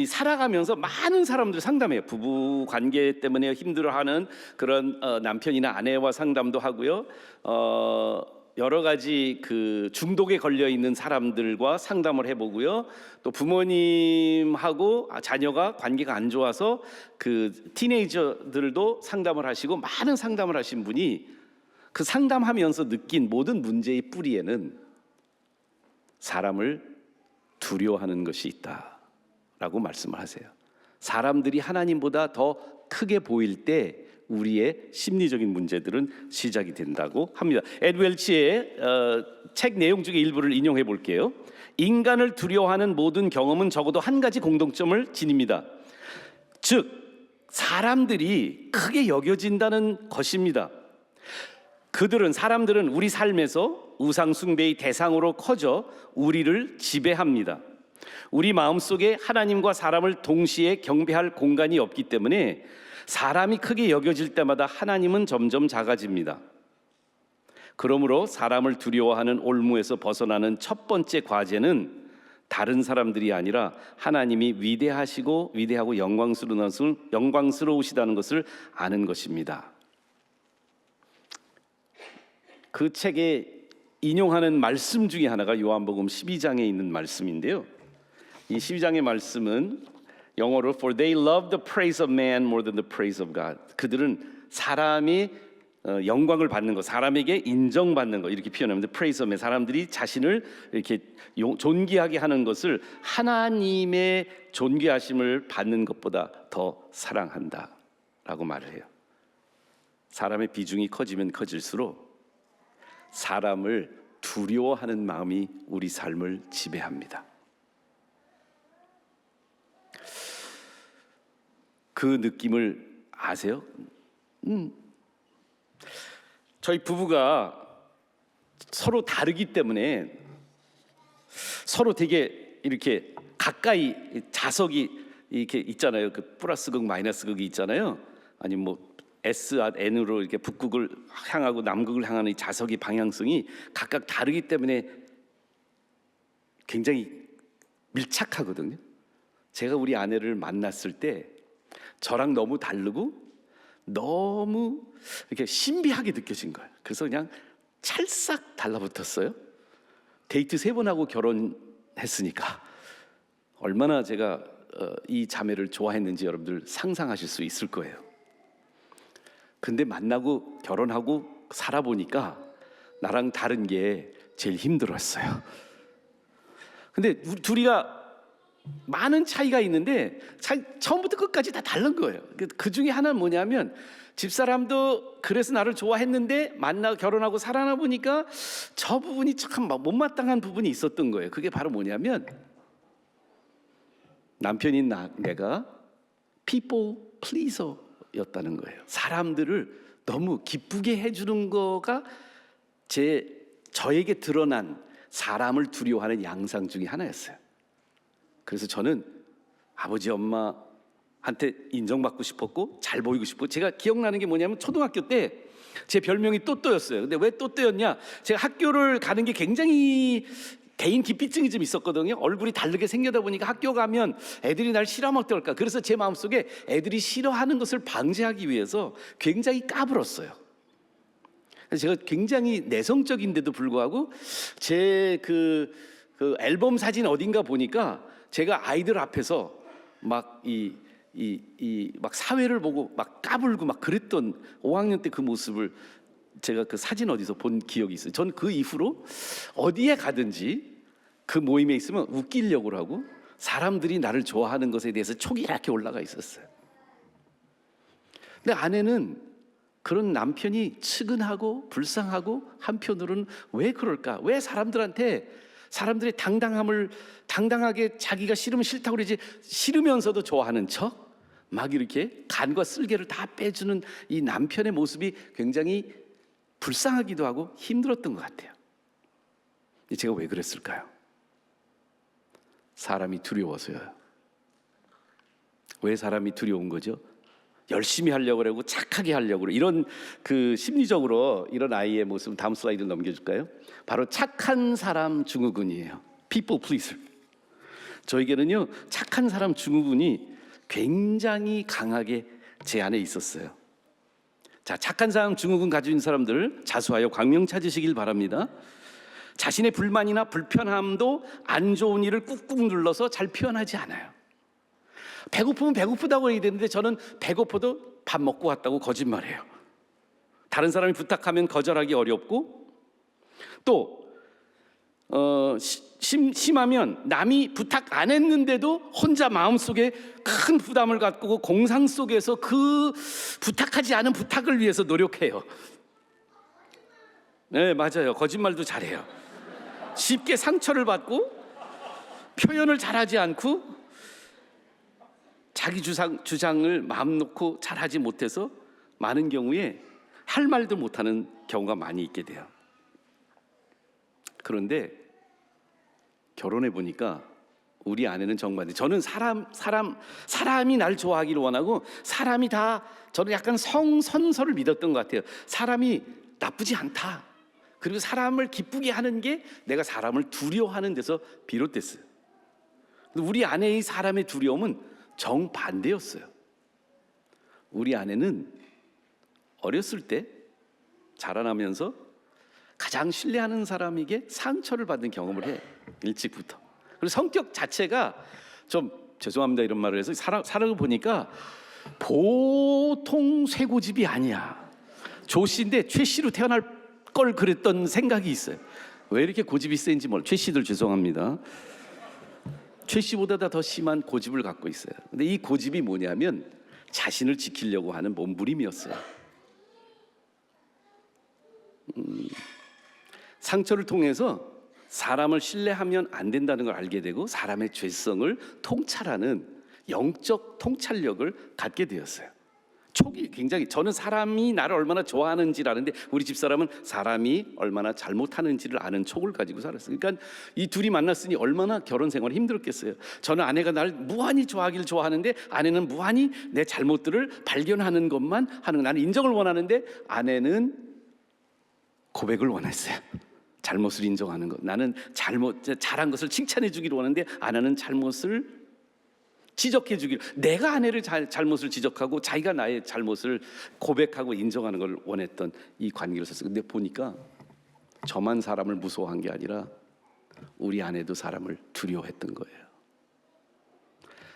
살아가면서 많은 사람들 상담해요. 부부 관계 때문에 힘들어하는 그런 남편이나 아내와 상담도 하고요. 여러 가지 그 중독에 걸려 있는 사람들과 상담을 해보고요. 또 부모님하고 자녀가 관계가 안 좋아서 그 티네이저들도 상담을 하시고 많은 상담을 하신 분이 그 상담하면서 느낀 모든 문제의 뿌리에는 사람을 두려워하는 것이 있다라고 말씀을 하세요. 사람들이 하나님보다 더 크게 보일 때 우리의 심리적인 문제들은 시작이 된다고 합니다. 에드 웰치의 책 내용 중에 일부를 인용해 볼게요. 인간을 두려워하는 모든 경험은 적어도 한 가지 공통점을 지닙니다. 즉 사람들이 크게 여겨진다는 것입니다. 사람들은 우리 삶에서 우상 숭배의 대상으로 커져 우리를 지배합니다. 우리 마음속에 하나님과 사람을 동시에 경배할 공간이 없기 때문에 사람이 크게 여겨질 때마다 하나님은 점점 작아집니다. 그러므로 사람을 두려워하는 올무에서 벗어나는 첫 번째 과제는 다른 사람들이 아니라 하나님이 위대하고 영광스러우시다는 것을 아는 것입니다. 그 책에 인용하는 말씀 중에 하나가 요한복음 12장에 있는 말씀인데요. 이 12장의 말씀은 영어로 For they love the praise of man more than the praise of God. 그들은 사람이 영광을 받는 것, 사람에게 인정받는 것 이렇게 표현합니다. praise of man. 사람들이 자신을 이렇게 존귀하게 하는 것을 하나님의 존귀하심을 받는 것보다 더 사랑한다라고 말을 해요. 사람의 비중이 커지면 커질수록 사람을 두려워하는 마음이 우리 삶을 지배합니다. 그 느낌을 아세요? 저희 부부가 서로 다르기 때문에 서로 되게 이렇게 가까이 자석이 이렇게 있잖아요. 그 플러스 극, 마이너스 극이 있잖아요. 아니면 뭐 S, N으로 이렇게 북극을 향하고 남극을 향하는 이 자석의 방향성이 각각 다르기 때문에 굉장히 밀착하거든요. 제가 우리 아내를 만났을 때 저랑 너무 다르고 너무 이렇게 신비하게 느껴진 거예요. 그래서 그냥 찰싹 달라붙었어요. 데이트 3번 하고 결혼했으니까 얼마나 제가 이 자매를 좋아했는지 여러분들 상상하실 수 있을 거예요. 근데 만나고 결혼하고 살아보니까 나랑 다른 게 제일 힘들었어요. 근데 둘이가 많은 차이가 있는데 처음부터 끝까지 다 다른 거예요. 그 중에 하나는 뭐냐면 집사람도 그래서 나를 좋아했는데 만나고 결혼하고 살아나 보니까 저 부분이 참 못마땅한 부분이 있었던 거예요. 그게 바로 뭐냐면 남편인 내가 people pleaser였다는 거예요. 사람들을 너무 기쁘게 해주는 거가 저에게 드러난 사람을 두려워하는 양상 중에 하나였어요. 그래서 저는 아버지 엄마한테 인정받고 싶었고 잘 보이고 싶고, 제가 기억나는 게 뭐냐면 초등학교 때 제 별명이 또또였어요. 근데 왜 또또였냐, 제가 학교를 가는 게 굉장히 개인 기피증이 좀 있었거든요. 얼굴이 다르게 생겨다 보니까 학교 가면 애들이 날 싫어하면 어떨까. 그래서 제 마음속에 애들이 싫어하는 것을 방지하기 위해서 굉장히 까불었어요. 제가 굉장히 내성적인데도 불구하고 제 그 앨범 사진 어딘가 보니까 제가 아이들 앞에서 막 막 사회를 보고 막 까불고 막 그랬던 5학년 때 그 모습을 제가 그 사진 어디서 본 기억이 있어요. 전 그 이후로 어디에 가든지 그 모임에 있으면 웃기려고 하고 사람들이 나를 좋아하는 것에 대해서 촉이 이렇게 올라가 있었어요. 근데 아내는 그런 남편이 측은하고 불쌍하고 한편으로는 왜 그럴까? 왜 사람들의 당당하게 자기가 싫으면 싫다고 그러지, 싫으면서도 좋아하는 척 막 이렇게 간과 쓸개를 다 빼주는 이 남편의 모습이 굉장히 불쌍하기도 하고 힘들었던 것 같아요. 제가 왜 그랬을까요? 사람이 두려워서요. 왜 사람이 두려운 거죠? 열심히 하려고 그러고 착하게 하려고 그러고 이런 그 심리적으로 이런 아이의 모습, 다음 슬라이드 넘겨줄까요? 바로 착한 사람 증후군이에요. People pleaser. 저에게는요 착한 사람 증후군이 굉장히 강하게 제 안에 있었어요. 자, 착한 사람 증후군 가지고 있는 사람들 자수하여 광명 찾으시길 바랍니다. 자신의 불만이나 불편함도 안 좋은 일을 꾹꾹 눌러서 잘 표현하지 않아요. 배고프면 배고프다고 해야 되는데 저는 배고파도 밥 먹고 왔다고 거짓말해요. 다른 사람이 부탁하면 거절하기 어렵고, 또 심하면 남이 부탁 안 했는데도 혼자 마음속에 큰 부담을 갖고 공상 속에서 그 부탁하지 않은 부탁을 위해서 노력해요. 네, 맞아요. 거짓말도 잘해요. 쉽게 상처를 받고 표현을 잘하지 않고 자기 주장을 마음 놓고 잘하지 못해서 많은 경우에 할 말도 못하는 경우가 많이 있게 돼요. 그런데 결혼해 보니까 우리 아내는 정반대. 저는 사람이 날 좋아하기를 원하고 사람이 다, 저는 약간 성선설을 믿었던 것 같아요. 사람이 나쁘지 않다. 그리고 사람을 기쁘게 하는 게 내가 사람을 두려워하는 데서 비롯됐어요. 근데 우리 아내의 사람의 두려움은 정반대였어요. 우리 아내는 어렸을 때 자라나면서 가장 신뢰하는 사람에게 상처를 받는 경험을 해, 일찍부터. 그리고 성격 자체가 좀, 죄송합니다 이런 말을 해서, 살아가 보니까 보통 쇠고집이 아니야. 조씨인데 최씨로 태어날 걸 그랬던 생각이 있어요. 왜 이렇게 고집이 센지 몰라요. 최씨들 죄송합니다. 최씨보다 더 심한 고집을 갖고 있어요. 근데 이 고집이 뭐냐면 자신을 지키려고 하는 몸부림이었어요. 상처를 통해서 사람을 신뢰하면 안 된다는 걸 알게 되고 사람의 죄성을 통찰하는 영적 통찰력을 갖게 되었어요. 촉이 굉장히, 저는 사람이 나를 얼마나 좋아하는지를 아는데 우리 집사람은 사람이 얼마나 잘못하는지를 아는 촉을 가지고 살았어요. 그러니까 이 둘이 만났으니 얼마나 결혼 생활이 힘들었겠어요. 저는 아내가 나를 무한히 좋아하기를 좋아하는데 아내는 무한히 내 잘못들을 발견하는 것만 하는, 나는 인정을 원하는데 아내는 고백을 원했어요. 잘못을 인정하는 것. 나는 잘한 것을 칭찬해 주기를 원하는데 아내는 잘못을 지적해 주기를, 내가 아내를 잘못을 지적하고 자기가 나의 잘못을 고백하고 인정하는 걸 원했던 이 관계를 썼어요. 근데 보니까 저만 사람을 무서워한 게 아니라 우리 아내도 사람을 두려워했던 거예요.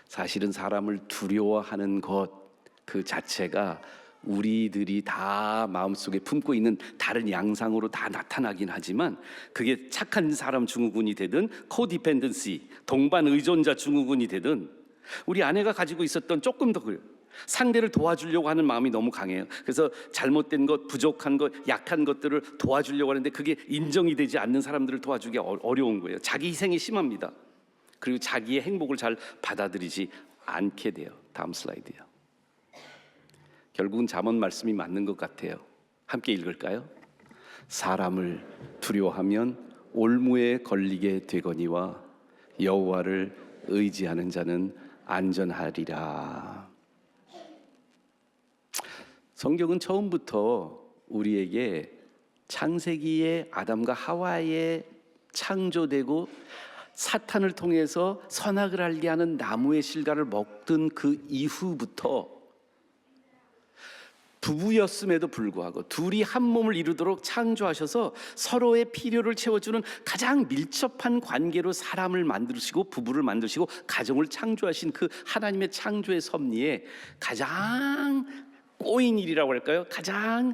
사실은 사람을 두려워하는 것 그 자체가 우리들이 다 마음속에 품고 있는 다른 양상으로 다 나타나긴 하지만, 그게 착한 사람 증후군이 되든 코디펜던시, 동반 의존자 증후군이 되든 우리 아내가 가지고 있었던 조금 더 그래요. 상대를 도와주려고 하는 마음이 너무 강해요. 그래서 잘못된 것, 부족한 것, 약한 것들을 도와주려고 하는데 그게 인정이 되지 않는 사람들을 도와주기 어려운 거예요. 자기 희생이 심합니다. 그리고 자기의 행복을 잘 받아들이지 않게 돼요. 다음 슬라이드요. 결국은 잠언 말씀이 맞는 것 같아요. 함께 읽을까요? 사람을 두려워하면 올무에 걸리게 되거니와 여호와를 의지하는 자는 안전하리라. 성경은 처음부터 우리에게 창세기의 아담과 하와의 창조되고 사탄을 통해서 선악을 알게 하는 나무의 실과를 먹던 그 이후부터 부부였음에도 불구하고 둘이 한 몸을 이루도록 창조하셔서 서로의 필요를 채워주는 가장 밀접한 관계로 사람을 만드시고 부부를 만드시고 가정을 창조하신 그 하나님의 창조의 섭리에 가장 꼬인 일이라고 할까요? 가장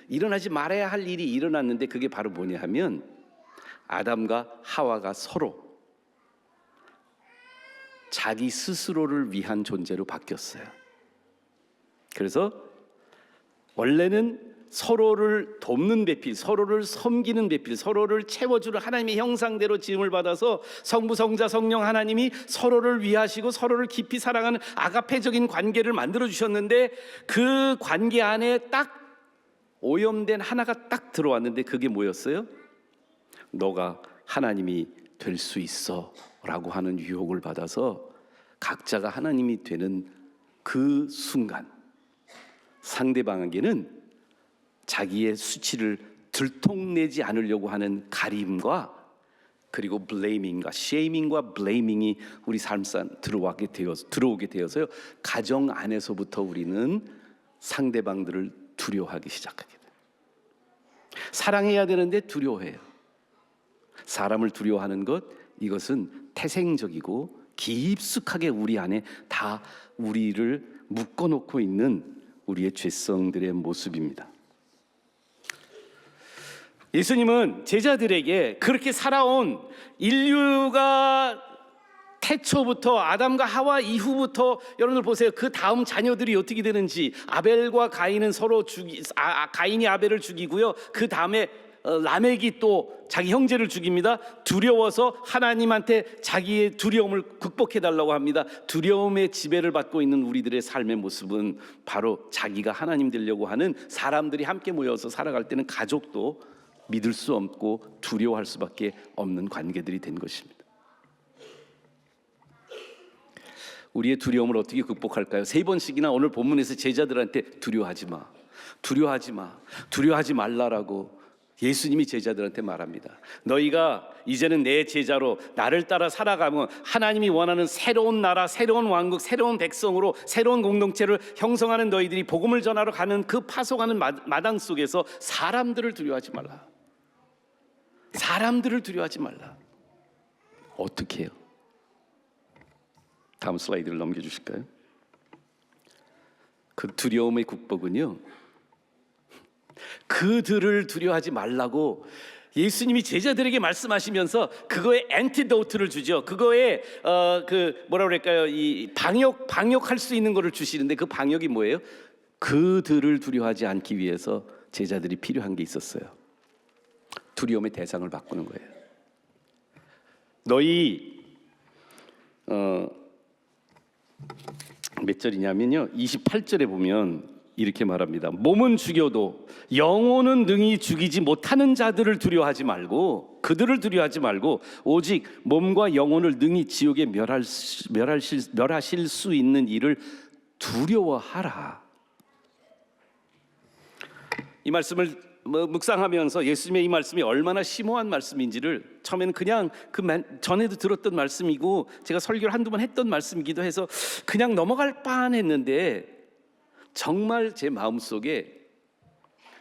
일어나지 말아야 할 일이 일어났는데, 그게 바로 뭐냐 하면 아담과 하와가 서로 자기 스스로를 위한 존재로 바뀌었어요. 그래서 원래는 서로를 돕는 배필, 서로를 섬기는 배필, 서로를 채워주는 하나님의 형상대로 지음을 받아서 성부, 성자, 성령 하나님이 서로를 위하시고 서로를 깊이 사랑하는 아가페적인 관계를 만들어 주셨는데, 그 관계 안에 딱 오염된 하나가 딱 들어왔는데 그게 뭐였어요? 너가 하나님이 될 수 있어 라고 하는 유혹을 받아서 각자가 하나님이 되는 그 순간, 상대방에게는 자기의 수치를 들통내지 않으려고 하는 가림과 그리고 블레이밍과 쉐이밍과 블레이밍이 우리 삶상 들어오게 되어서요, 가정 안에서부터 우리는 상대방들을 두려워하기 시작하게 돼요. 사랑해야 되는데 두려워해요. 사람을 두려워하는 것, 이것은 태생적이고 깊숙하게 우리 안에 다 우리를 묶어놓고 있는 우리의 죄성들의 모습입니다. 예수님은 제자들에게 그렇게 살아온 인류가 태초부터 아담과 하와 이후부터 여러분들 보세요. 그 다음 자녀들이 어떻게 되는지. 아벨과 가인은 서로 가인이 아벨을 죽이고요. 그 다음에 라멕이 또 자기 형제를 죽입니다. 두려워서 하나님한테 자기의 두려움을 극복해달라고 합니다. 두려움의 지배를 받고 있는 우리들의 삶의 모습은 바로 자기가 하나님 되려고 하는 사람들이 함께 모여서 살아갈 때는 가족도 믿을 수 없고 두려워할 수밖에 없는 관계들이 된 것입니다. 우리의 두려움을 어떻게 극복할까요? 3번씩이나 오늘 본문에서 제자들한테 두려워하지 마, 두려워하지 마, 두려워하지 말라라고 예수님이 제자들한테 말합니다. 너희가 이제는 내 제자로 나를 따라 살아가면 하나님이 원하는 새로운 나라, 새로운 왕국, 새로운 백성으로 새로운 공동체를 형성하는 너희들이 복음을 전하러 가는 그 파송하는 마당 속에서 사람들을 두려워하지 말라. 사람들을 두려워하지 말라. 어떻게 해요? 다음 슬라이드를 넘겨주실까요? 그 두려움의 국복은요, 그들을 두려워하지 말라고 예수님이 제자들에게 말씀하시면서 그거에 엔티도트를 주죠. 그거에 뭐라 그럴까요? 이 방역할 수 있는 거를 주시는데 그 방역이 뭐예요? 그들을 두려워하지 않기 위해서 제자들이 필요한 게 있었어요. 두려움의 대상을 바꾸는 거예요. 너희 몇 절이냐면요, 28절에 보면 이렇게 말합니다. 몸은 죽여도 영혼은 능히 죽이지 못하는 자들을 두려워하지 말고, 그들을 두려워하지 말고 오직 몸과 영혼을 능히 지옥에 멸하실 수 있는 이를 두려워하라. 이 말씀을 묵상하면서 예수님의 이 말씀이 얼마나 심오한 말씀인지를 처음에는 그냥 전에도 들었던 말씀이고 제가 설교를 한두 번 했던 말씀이기도 해서 그냥 넘어갈 뻔했는데, 정말 제 마음속에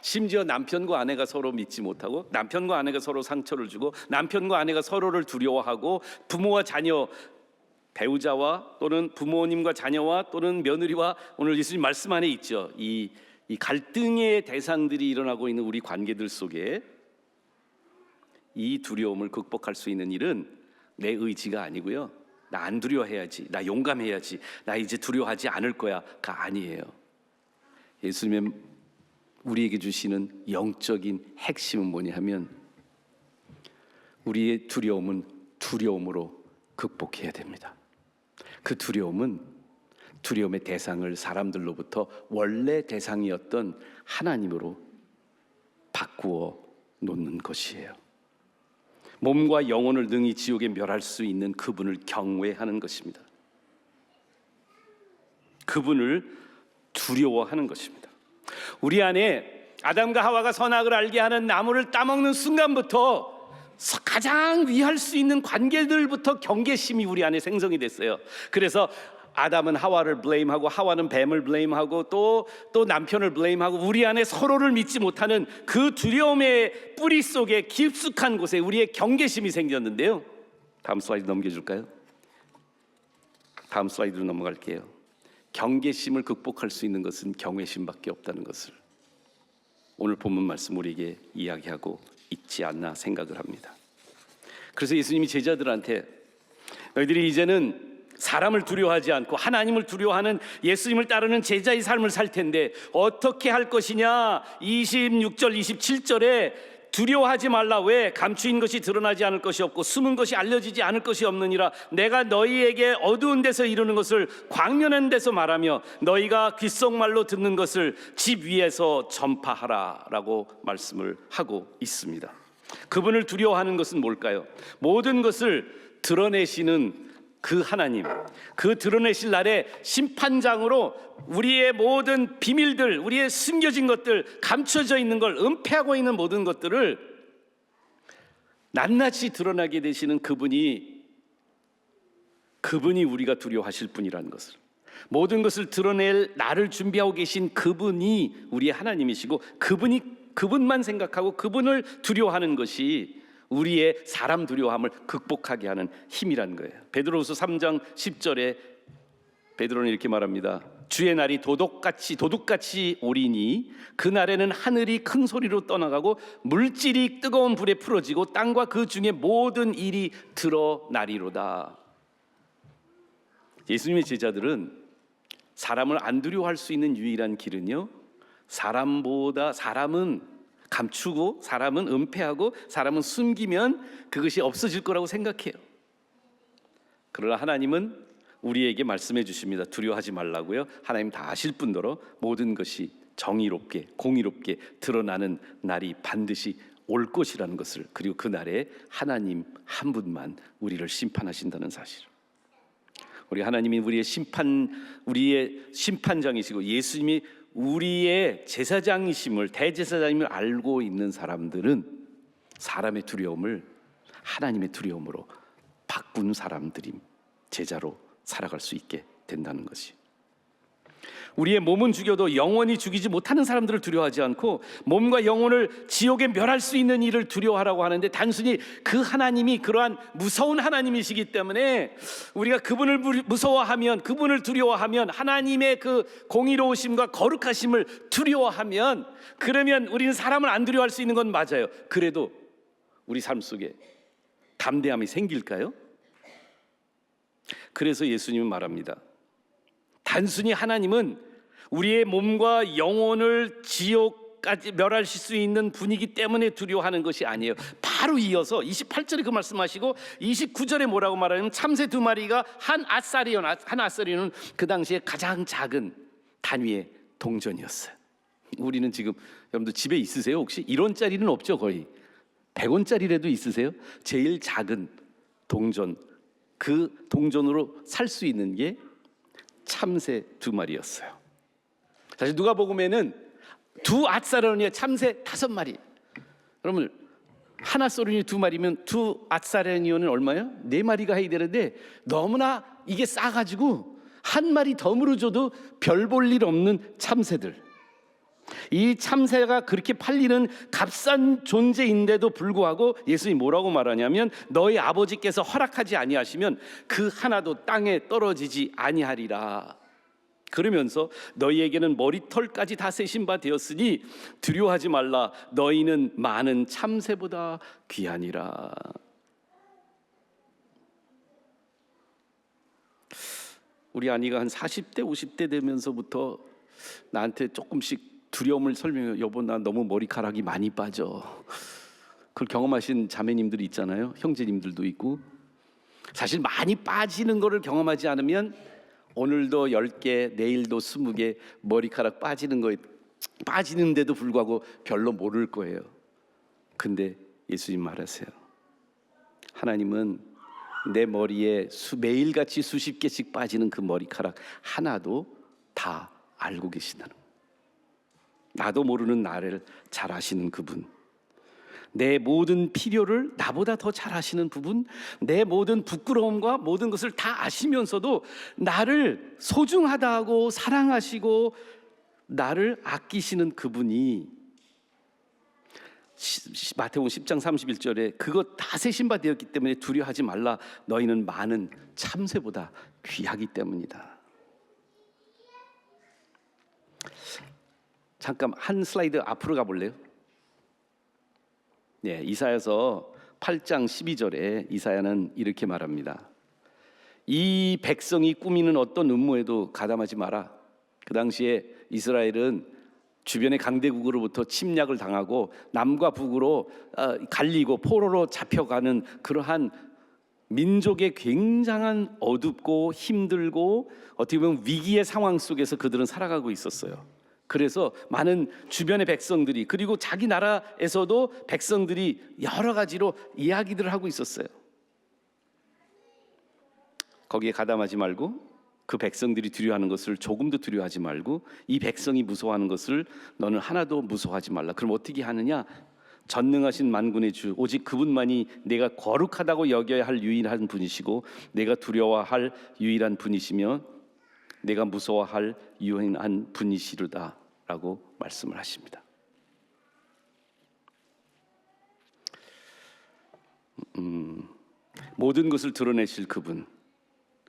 심지어 남편과 아내가 서로 믿지 못하고, 남편과 아내가 서로 상처를 주고, 남편과 아내가 서로를 두려워하고, 부모와 자녀, 배우자와 또는 부모님과 자녀와 또는 며느리와, 오늘 예수님 말씀 안에 있죠, 이 갈등의 대상들이 일어나고 있는 우리 관계들 속에 이 두려움을 극복할 수 있는 일은 내 의지가 아니고요, 나 안 두려워해야지, 나 용감해야지, 나 이제 두려워하지 않을 거야가 아니에요. 예수님의 우리에게 주시는 영적인 핵심은 뭐냐 하면, 우리의 두려움은 두려움으로 극복해야 됩니다. 그 두려움은 두려움의 대상을 사람들로부터 원래 대상이었던 하나님으로 바꾸어 놓는 것이에요. 몸과 영혼을 능히 지옥에 멸할 수 있는 그분을 경외하는 것입니다. 그분을 두려워하는 것입니다. 우리 안에 아담과 하와가 선악을 알게 하는 나무를 따먹는 순간부터 가장 위할 수 있는 관계들부터 경계심이 우리 안에 생성이 됐어요. 그래서 아담은 하와를 블레임하고, 하와는 뱀을 블레임하고, 또 남편을 블레임하고, 우리 안에 서로를 믿지 못하는 그 두려움의 뿌리 속에 깊숙한 곳에 우리의 경계심이 생겼는데요. 다음 슬라이드 넘겨줄까요? 다음 슬라이드로 넘어갈게요. 경계심을 극복할 수 있는 것은 경외심밖에 없다는 것을 오늘 본문 말씀 우리에게 이야기하고 있지 않나 생각을 합니다. 그래서 예수님이 제자들한테 너희들이 이제는 사람을 두려워하지 않고 하나님을 두려워하는 예수님을 따르는 제자의 삶을 살 텐데 어떻게 할 것이냐. 26절 27절에 두려워하지 말라. 왜? 감추인 것이 드러나지 않을 것이 없고 숨은 것이 알려지지 않을 것이 없느니라. 내가 너희에게 어두운 데서 이루는 것을 광명한 데서 말하며 너희가 귓속말로 듣는 것을 집 위에서 전파하라 라고 말씀을 하고 있습니다. 그분을 두려워하는 것은 뭘까요? 모든 것을 드러내시는 그 하나님, 그 드러내실 날에 심판장으로 우리의 모든 비밀들, 우리의 숨겨진 것들, 감춰져 있는 걸, 은폐하고 있는 모든 것들을 낱낱이 드러나게 되시는 그분이 우리가 두려워하실 분이라는 것을, 모든 것을 드러낼 나를 준비하고 계신 그분이 우리의 하나님이시고 그분만 생각하고 그분을 두려워하는 것이 우리의 사람 두려워함을 극복하게 하는 힘이라는 거예요. 베드로후서 3장 10절에 베드로는 이렇게 말합니다. 주의 날이 도둑같이 오리니 그날에는 하늘이 큰 소리로 떠나가고 물질이 뜨거운 불에 풀어지고 땅과 그 중에 모든 일이 드러나리로다. 예수님의 제자들은 사람을 안 두려워할 수 있는 유일한 길은요, 사람은 감추고 사람은 은폐하고 사람은 숨기면 그것이 없어질 거라고 생각해요. 그러나 하나님은 우리에게 말씀해 주십니다. 두려워하지 말라고요. 하나님 다 아실 뿐더러 모든 것이 정의롭게 공의롭게 드러나는 날이 반드시 올 것이라는 것을, 그리고 그 날에 하나님 한 분만 우리를 심판하신다는 사실. 우리 하나님이 우리의 심판장이시고 예수님이 우리의 제사장이심을, 대제사장임을 알고 있는 사람들은 사람의 두려움을 하나님의 두려움으로 바꾼 사람들이 제자로 살아갈 수 있게 된다는 것이. 우리의 몸은 죽여도 영원히 죽이지 못하는 사람들을 두려워하지 않고 몸과 영혼을 지옥에 멸할 수 있는 일을 두려워하라고 하는데, 단순히 그 하나님이 그러한 무서운 하나님이시기 때문에 우리가 그분을 무서워하면, 그분을 두려워하면, 하나님의 그 공의로우심과 거룩하심을 두려워하면, 그러면 우리는 사람을 안 두려워할 수 있는 건 맞아요. 그래도 우리 삶 속에 담대함이 생길까요? 그래서 예수님은 말합니다. 단순히 하나님은 우리의 몸과 영혼을 지옥까지 멸하실 수 있는 분이기 때문에 두려워하는 것이 아니에요. 바로 이어서 28절에 그 말씀하시고 29절에 뭐라고 말하냐면, 참새 2마리가 한 아사리온은 그 당시에 가장 작은 단위의 동전이었어요. 우리는 지금, 여러분들 집에 있으세요? 혹시 1원짜리는 없죠? 거의 100원짜리라도 있으세요? 제일 작은 동전, 그 동전으로 살 수 있는 게 참새 2마리였어요. 사실 누가복음에는 2 앗사르니에 참새 5마리. 여러분, 하나 소리니 2마리면 2 앗사르니오는 얼마예요? 4마리가 해야 되는데 너무나 이게 싸가지고 한 마리 더 물어줘도 별 볼 일 없는 참새들. 이 참새가 그렇게 팔리는 값싼 존재인데도 불구하고 예수님이 뭐라고 말하냐면, 너희 아버지께서 허락하지 아니하시면 그 하나도 땅에 떨어지지 아니하리라. 그러면서 너희에게는 머리털까지 다 세신 바 되었으니 두려워하지 말라. 너희는 많은 참새보다 귀하니라. 우리 아니가 한 40대 50대 되면서부터 나한테 조금씩 두려움을 설명해요. 여보, 나 너무 머리카락이 많이 빠져. 그걸 경험하신 자매님들이 있잖아요. 형제님들도 있고. 사실 많이 빠지는 거를 경험하지 않으면 오늘도 10개, 내일도 20개 머리카락 빠지는데도 불구하고 별로 모를 거예요. 근데 예수님 말하세요. 하나님은 내 머리에 매일같이 수십 개씩 빠지는 그 머리카락 하나도 다 알고 계신다는 거예요. 나도 모르는 나를 잘 아시는 그분, 내 모든 필요를 나보다 더 잘 아시는 부분, 내 모든 부끄러움과 모든 것을 다 아시면서도 나를 소중하다고 사랑하시고 나를 아끼시는 그분이 마태복음 10장 31절에 그것 다 세신 바 되었기 때문에 두려워하지 말라. 너희는 많은 참새보다 귀하기 때문이다. 잠깐 한 슬라이드 앞으로 가볼래요? 네, 이사야서 8장 12절에 이사야는 이렇게 말합니다. 이 백성이 꾸미는 어떤 음모에도 가담하지 마라. 그 당시에 이스라엘은 주변의 강대국으로부터 침략을 당하고 남과 북으로 갈리고 포로로 잡혀가는 그러한 민족의 굉장한 어둡고 힘들고 어떻게 보면 위기의 상황 속에서 그들은 살아가고 있었어요. 그래서 많은 주변의 백성들이, 그리고 자기 나라에서도 백성들이 여러 가지로 이야기들을 하고 있었어요. 거기에 가담하지 말고 그 백성들이 두려워하는 것을 조금도 두려워하지 말고 이 백성이 무서워하는 것을 너는 하나도 무서워하지 말라. 그럼 어떻게 하느냐? 전능하신 만군의 주, 오직 그분만이 내가 거룩하다고 여겨야 할 유일한 분이시고 내가 두려워할 유일한 분이시며 내가 무서워할 유한한 분이시로다라고 말씀을 하십니다. 모든 것을 드러내실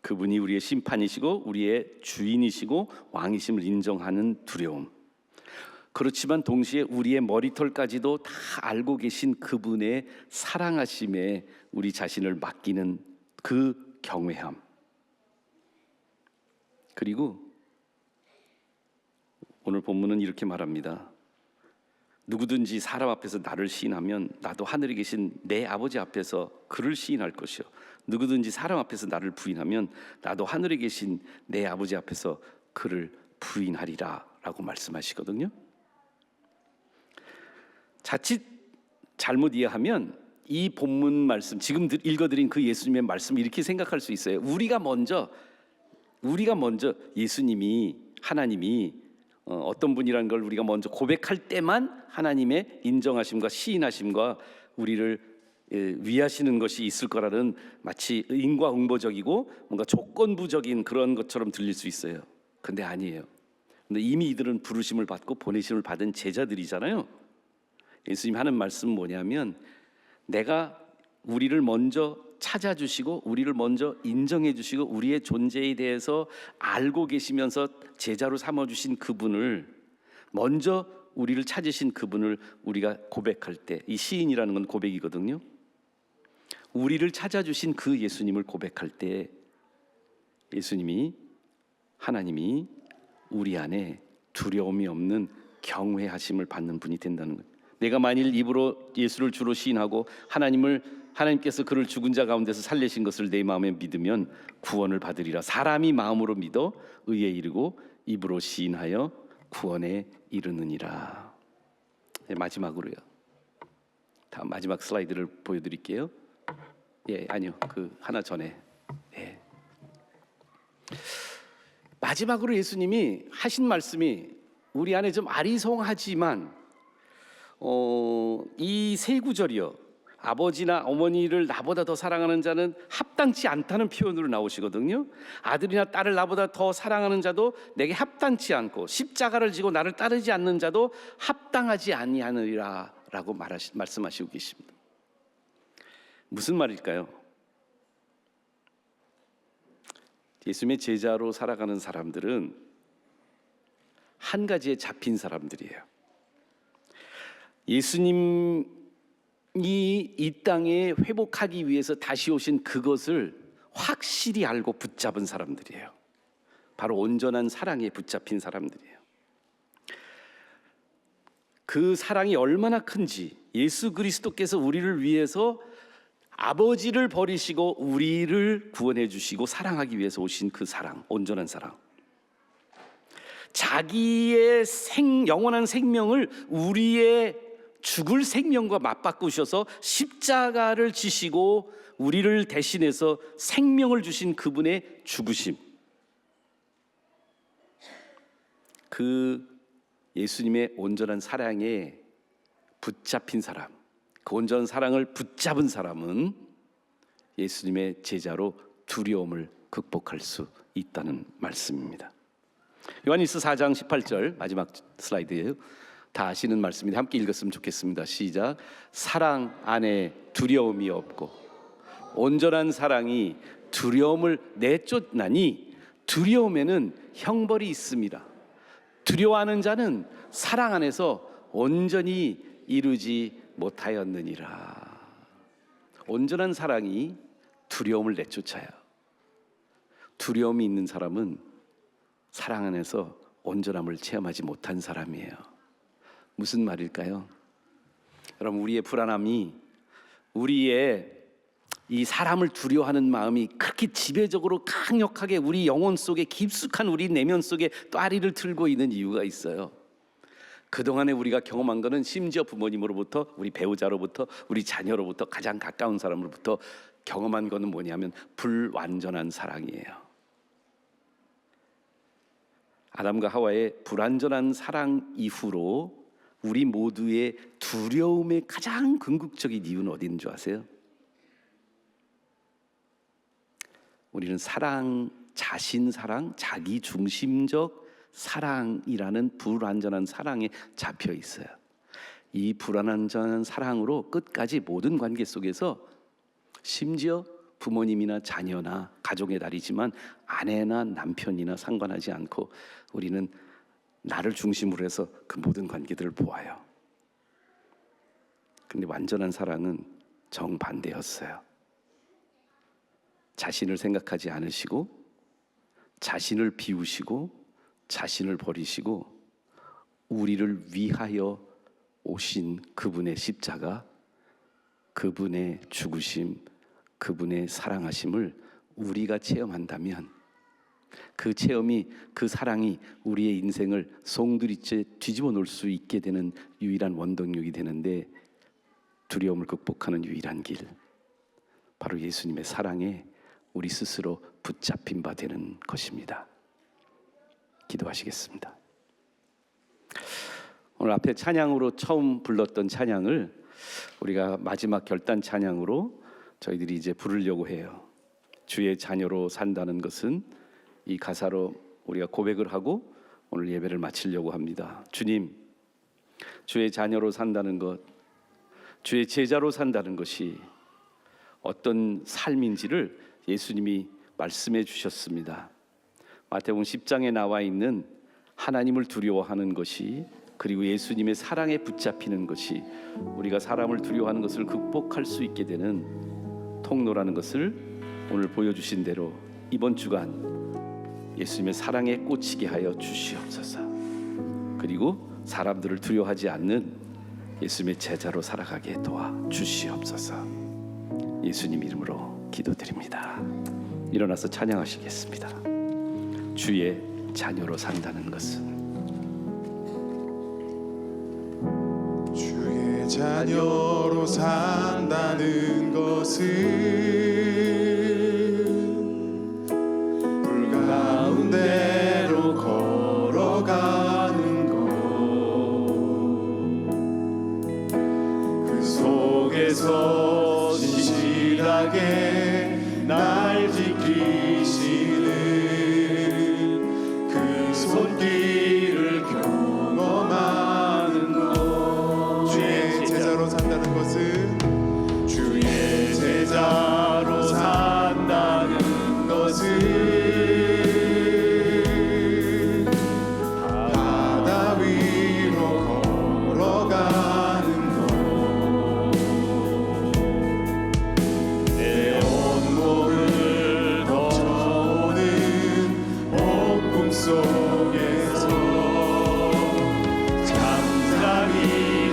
그분이 우리의 심판이시고 우리의 주인이시고 왕이심을 인정하는 두려움. 그렇지만 동시에 우리의 머리털까지도 다 알고 계신 그분의 사랑하심에 우리 자신을 맡기는 그 경외함. 그리고 오늘 본문은 이렇게 말합니다. 누구든지 사람 앞에서 나를 시인하면 나도 하늘에 계신 내 아버지 앞에서 그를 시인할 것이요, 누구든지 사람 앞에서 나를 부인하면 나도 하늘에 계신 내 아버지 앞에서 그를 부인하리라 라고 말씀하시거든요. 자칫 잘못 이해하면 이 본문 말씀, 지금 읽어드린 그 예수님의 말씀 이렇게 생각할 수 있어요. 우리가 먼저 예수님이, 하나님이 어떤 분이라는 걸 우리가 먼저 고백할 때만 하나님의 인정하심과 시인하심과 우리를 위하시는 것이 있을 거라는 마치 인과응보적이고 뭔가 조건부적인 그런 것처럼 들릴 수 있어요. 근데 아니에요. 근데 이미 이들은 부르심을 받고 보내심을 받은 제자들이잖아요. 예수님 하는 말씀은 뭐냐면, 내가 우리를 먼저 찾아주시고 우리를 먼저 인정해 주시고 우리의 존재에 대해서 알고 계시면서 제자로 삼아주신 그분을, 먼저 우리를 찾으신 그분을 우리가 고백할 때, 이 시인이라는 건 고백이거든요. 우리를 찾아주신 그 예수님을 고백할 때 예수님이, 하나님이 우리 안에 두려움이 없는 경외하심을 받는 분이 된다는 거예요. 내가 만일 입으로 예수를 주로 시인하고 하나님께서 그를 죽은 자 가운데서 살리신 것을 내 마음에 믿으면 구원을 받으리라. 사람이 마음으로 믿어 의에 이르고 입으로 시인하여 구원에 이르느니라. 네, 마지막으로요. 다음 마지막 슬라이드를 보여드릴게요. 아니요, 그 하나 전에. 마지막으로 예수님이 하신 말씀이 우리 안에 좀 아리송하지만 이 세 구절이요, 아버지나 어머니를 나보다 더 사랑하는 자는 합당치 않다는 표현으로 나오시거든요. 아들이나 딸을 나보다 더 사랑하는 자도 내게 합당치 않고 십자가를 지고 나를 따르지 않는 자도 합당하지 아니하느니라 라고 말씀하시고 계십니다. 무슨 말일까요? 예수님의 제자로 살아가는 사람들은 한 가지에 잡힌 사람들이에요. 예수님이 이 땅에 회복하기 위해서 다시 오신 그것을 확실히 알고 붙잡은 사람들이에요. 바로 온전한 사랑에 붙잡힌 사람들이에요. 그 사랑이 얼마나 큰지, 예수 그리스도께서 우리를 위해서 아버지를 버리시고 우리를 구원해 주시고 사랑하기 위해서 오신 그 사랑, 온전한 사랑, 자기의 영원한 생명을 우리의 죽을 생명과 맞바꾸셔서 십자가를 지시고 우리를 대신해서 생명을 주신 그분의 죽으심, 그 예수님의 온전한 사랑에 붙잡힌 사람, 그 온전한 사랑을 붙잡은 사람은 예수님의 제자로 두려움을 극복할 수 있다는 말씀입니다. 요한일서 4장 18절 마지막 슬라이드예요. 다 아시는 말씀인데 함께 읽었으면 좋겠습니다. 시작. 사랑 안에 두려움이 없고 온전한 사랑이 두려움을 내쫓나니 두려움에는 형벌이 있습니다. 두려워하는 자는 사랑 안에서 온전히 이루지 못하였느니라. 온전한 사랑이 두려움을 내쫓아요. 두려움이 있는 사람은 사랑 안에서 온전함을 체험하지 못한 사람이에요. 무슨 말일까요? 여러분, 우리의 불안함이, 우리의 이 사람을 두려워하는 마음이 그렇게 지배적으로 강력하게 우리 영혼 속에, 깊숙한 우리 내면 속에 또아리를 틀고 있는 이유가 있어요. 그동안에 우리가 경험한 것은 심지어 부모님으로부터, 우리 배우자로부터, 우리 자녀로부터, 가장 가까운 사람으로부터 경험한 것은 뭐냐면 불완전한 사랑이에요. 아담과 하와의 불완전한 사랑 이후로 우리 모두의 두려움의 가장 궁극적인 이유는 어디 있는 줄 아세요? 우리는 사랑 자신 사랑, 자기 중심적 사랑이라는 불완전한 사랑에 잡혀 있어요. 이 불완전한 사랑으로 끝까지 모든 관계 속에서 심지어 부모님이나 자녀나 가족의 달이지만 아내나 남편이나 상관하지 않고 우리는 나를 중심으로 해서 그 모든 관계들을 보아요. 근데 완전한 사랑은 정반대였어요. 자신을 생각하지 않으시고 자신을 비우시고 자신을 버리시고 우리를 위하여 오신 그분의 십자가, 그분의 죽으심, 그분의 사랑하심을 우리가 체험한다면 그 체험이, 그 사랑이 우리의 인생을 송두리째 뒤집어 놓을 수 있게 되는 유일한 원동력이 되는데, 두려움을 극복하는 유일한 길, 바로 예수님의 사랑에 우리 스스로 붙잡힌 바 되는 것입니다. 기도하시겠습니다. 오늘 앞에 찬양으로 처음 불렀던 찬양을 우리가 마지막 결단 찬양으로 저희들이 이제 부르려고 해요. 주의 자녀로 산다는 것은 이 가사로 우리가 고백을 하고 오늘 예배를 마치려고 합니다. 주님, 주의 자녀로 산다는 것, 주의 제자로 산다는 것이 어떤 삶인지를 예수님이 말씀해 주셨습니다. 마태복음 10장에 나와 있는 하나님을 두려워하는 것이, 그리고 예수님의 사랑에 붙잡히는 것이 우리가 사람을 두려워하는 것을 극복할 수 있게 되는 통로라는 것을 오늘 보여주신 대로 이번 주간 예수님의 사랑에 꽂히게 하여 주시옵소서. 그리고 사람들을 두려워하지 않는 예수님의 제자로 살아가게 도와 주시옵소서. 예수님 이름으로 기도드립니다. 일어나서 찬양하시겠습니다. 주의 자녀로 산다는 것은, 주의 자녀로 산다는 것은 물 가운데로 걸어가는 것, 그 속에서 신실하게 날 지키시는 그 손길을 경험하는 것. 주의 제자로 산다는 것은, 주의 제자로 산다는 것은 바다 위로 걸어가는 것, 내 온몸을 덮쳐오는 폭풍 속에서 잠잠히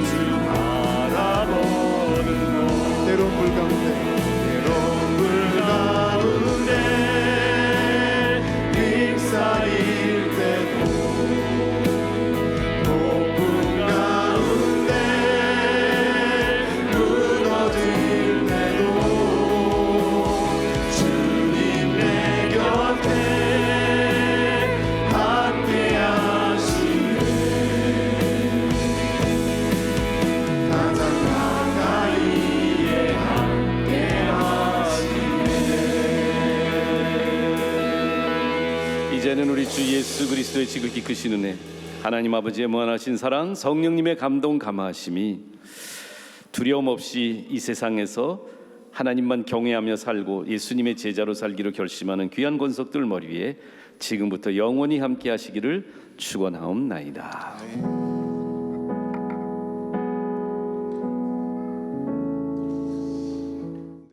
주 바라보는 것, 때론 물 가운데, 때론 물 가운데 휩싸일 때도, 폭풍 가운데 무너질 때도 주님 내 곁에 함께 하시네. 가장 가까이에 함께 하시네. 이제는 우리 주 예수 그리스도의 지극히 크신 은혜, 하나님 아버지의 무한하신 사랑, 성령님의 감동 감화하심이 두려움 없이 이 세상에서 하나님만 경외하며 살고 예수님의 제자로 살기로 결심하는 귀한 권속들 머리 위에 지금부터 영원히 함께 하시기를 축원하옵나이다.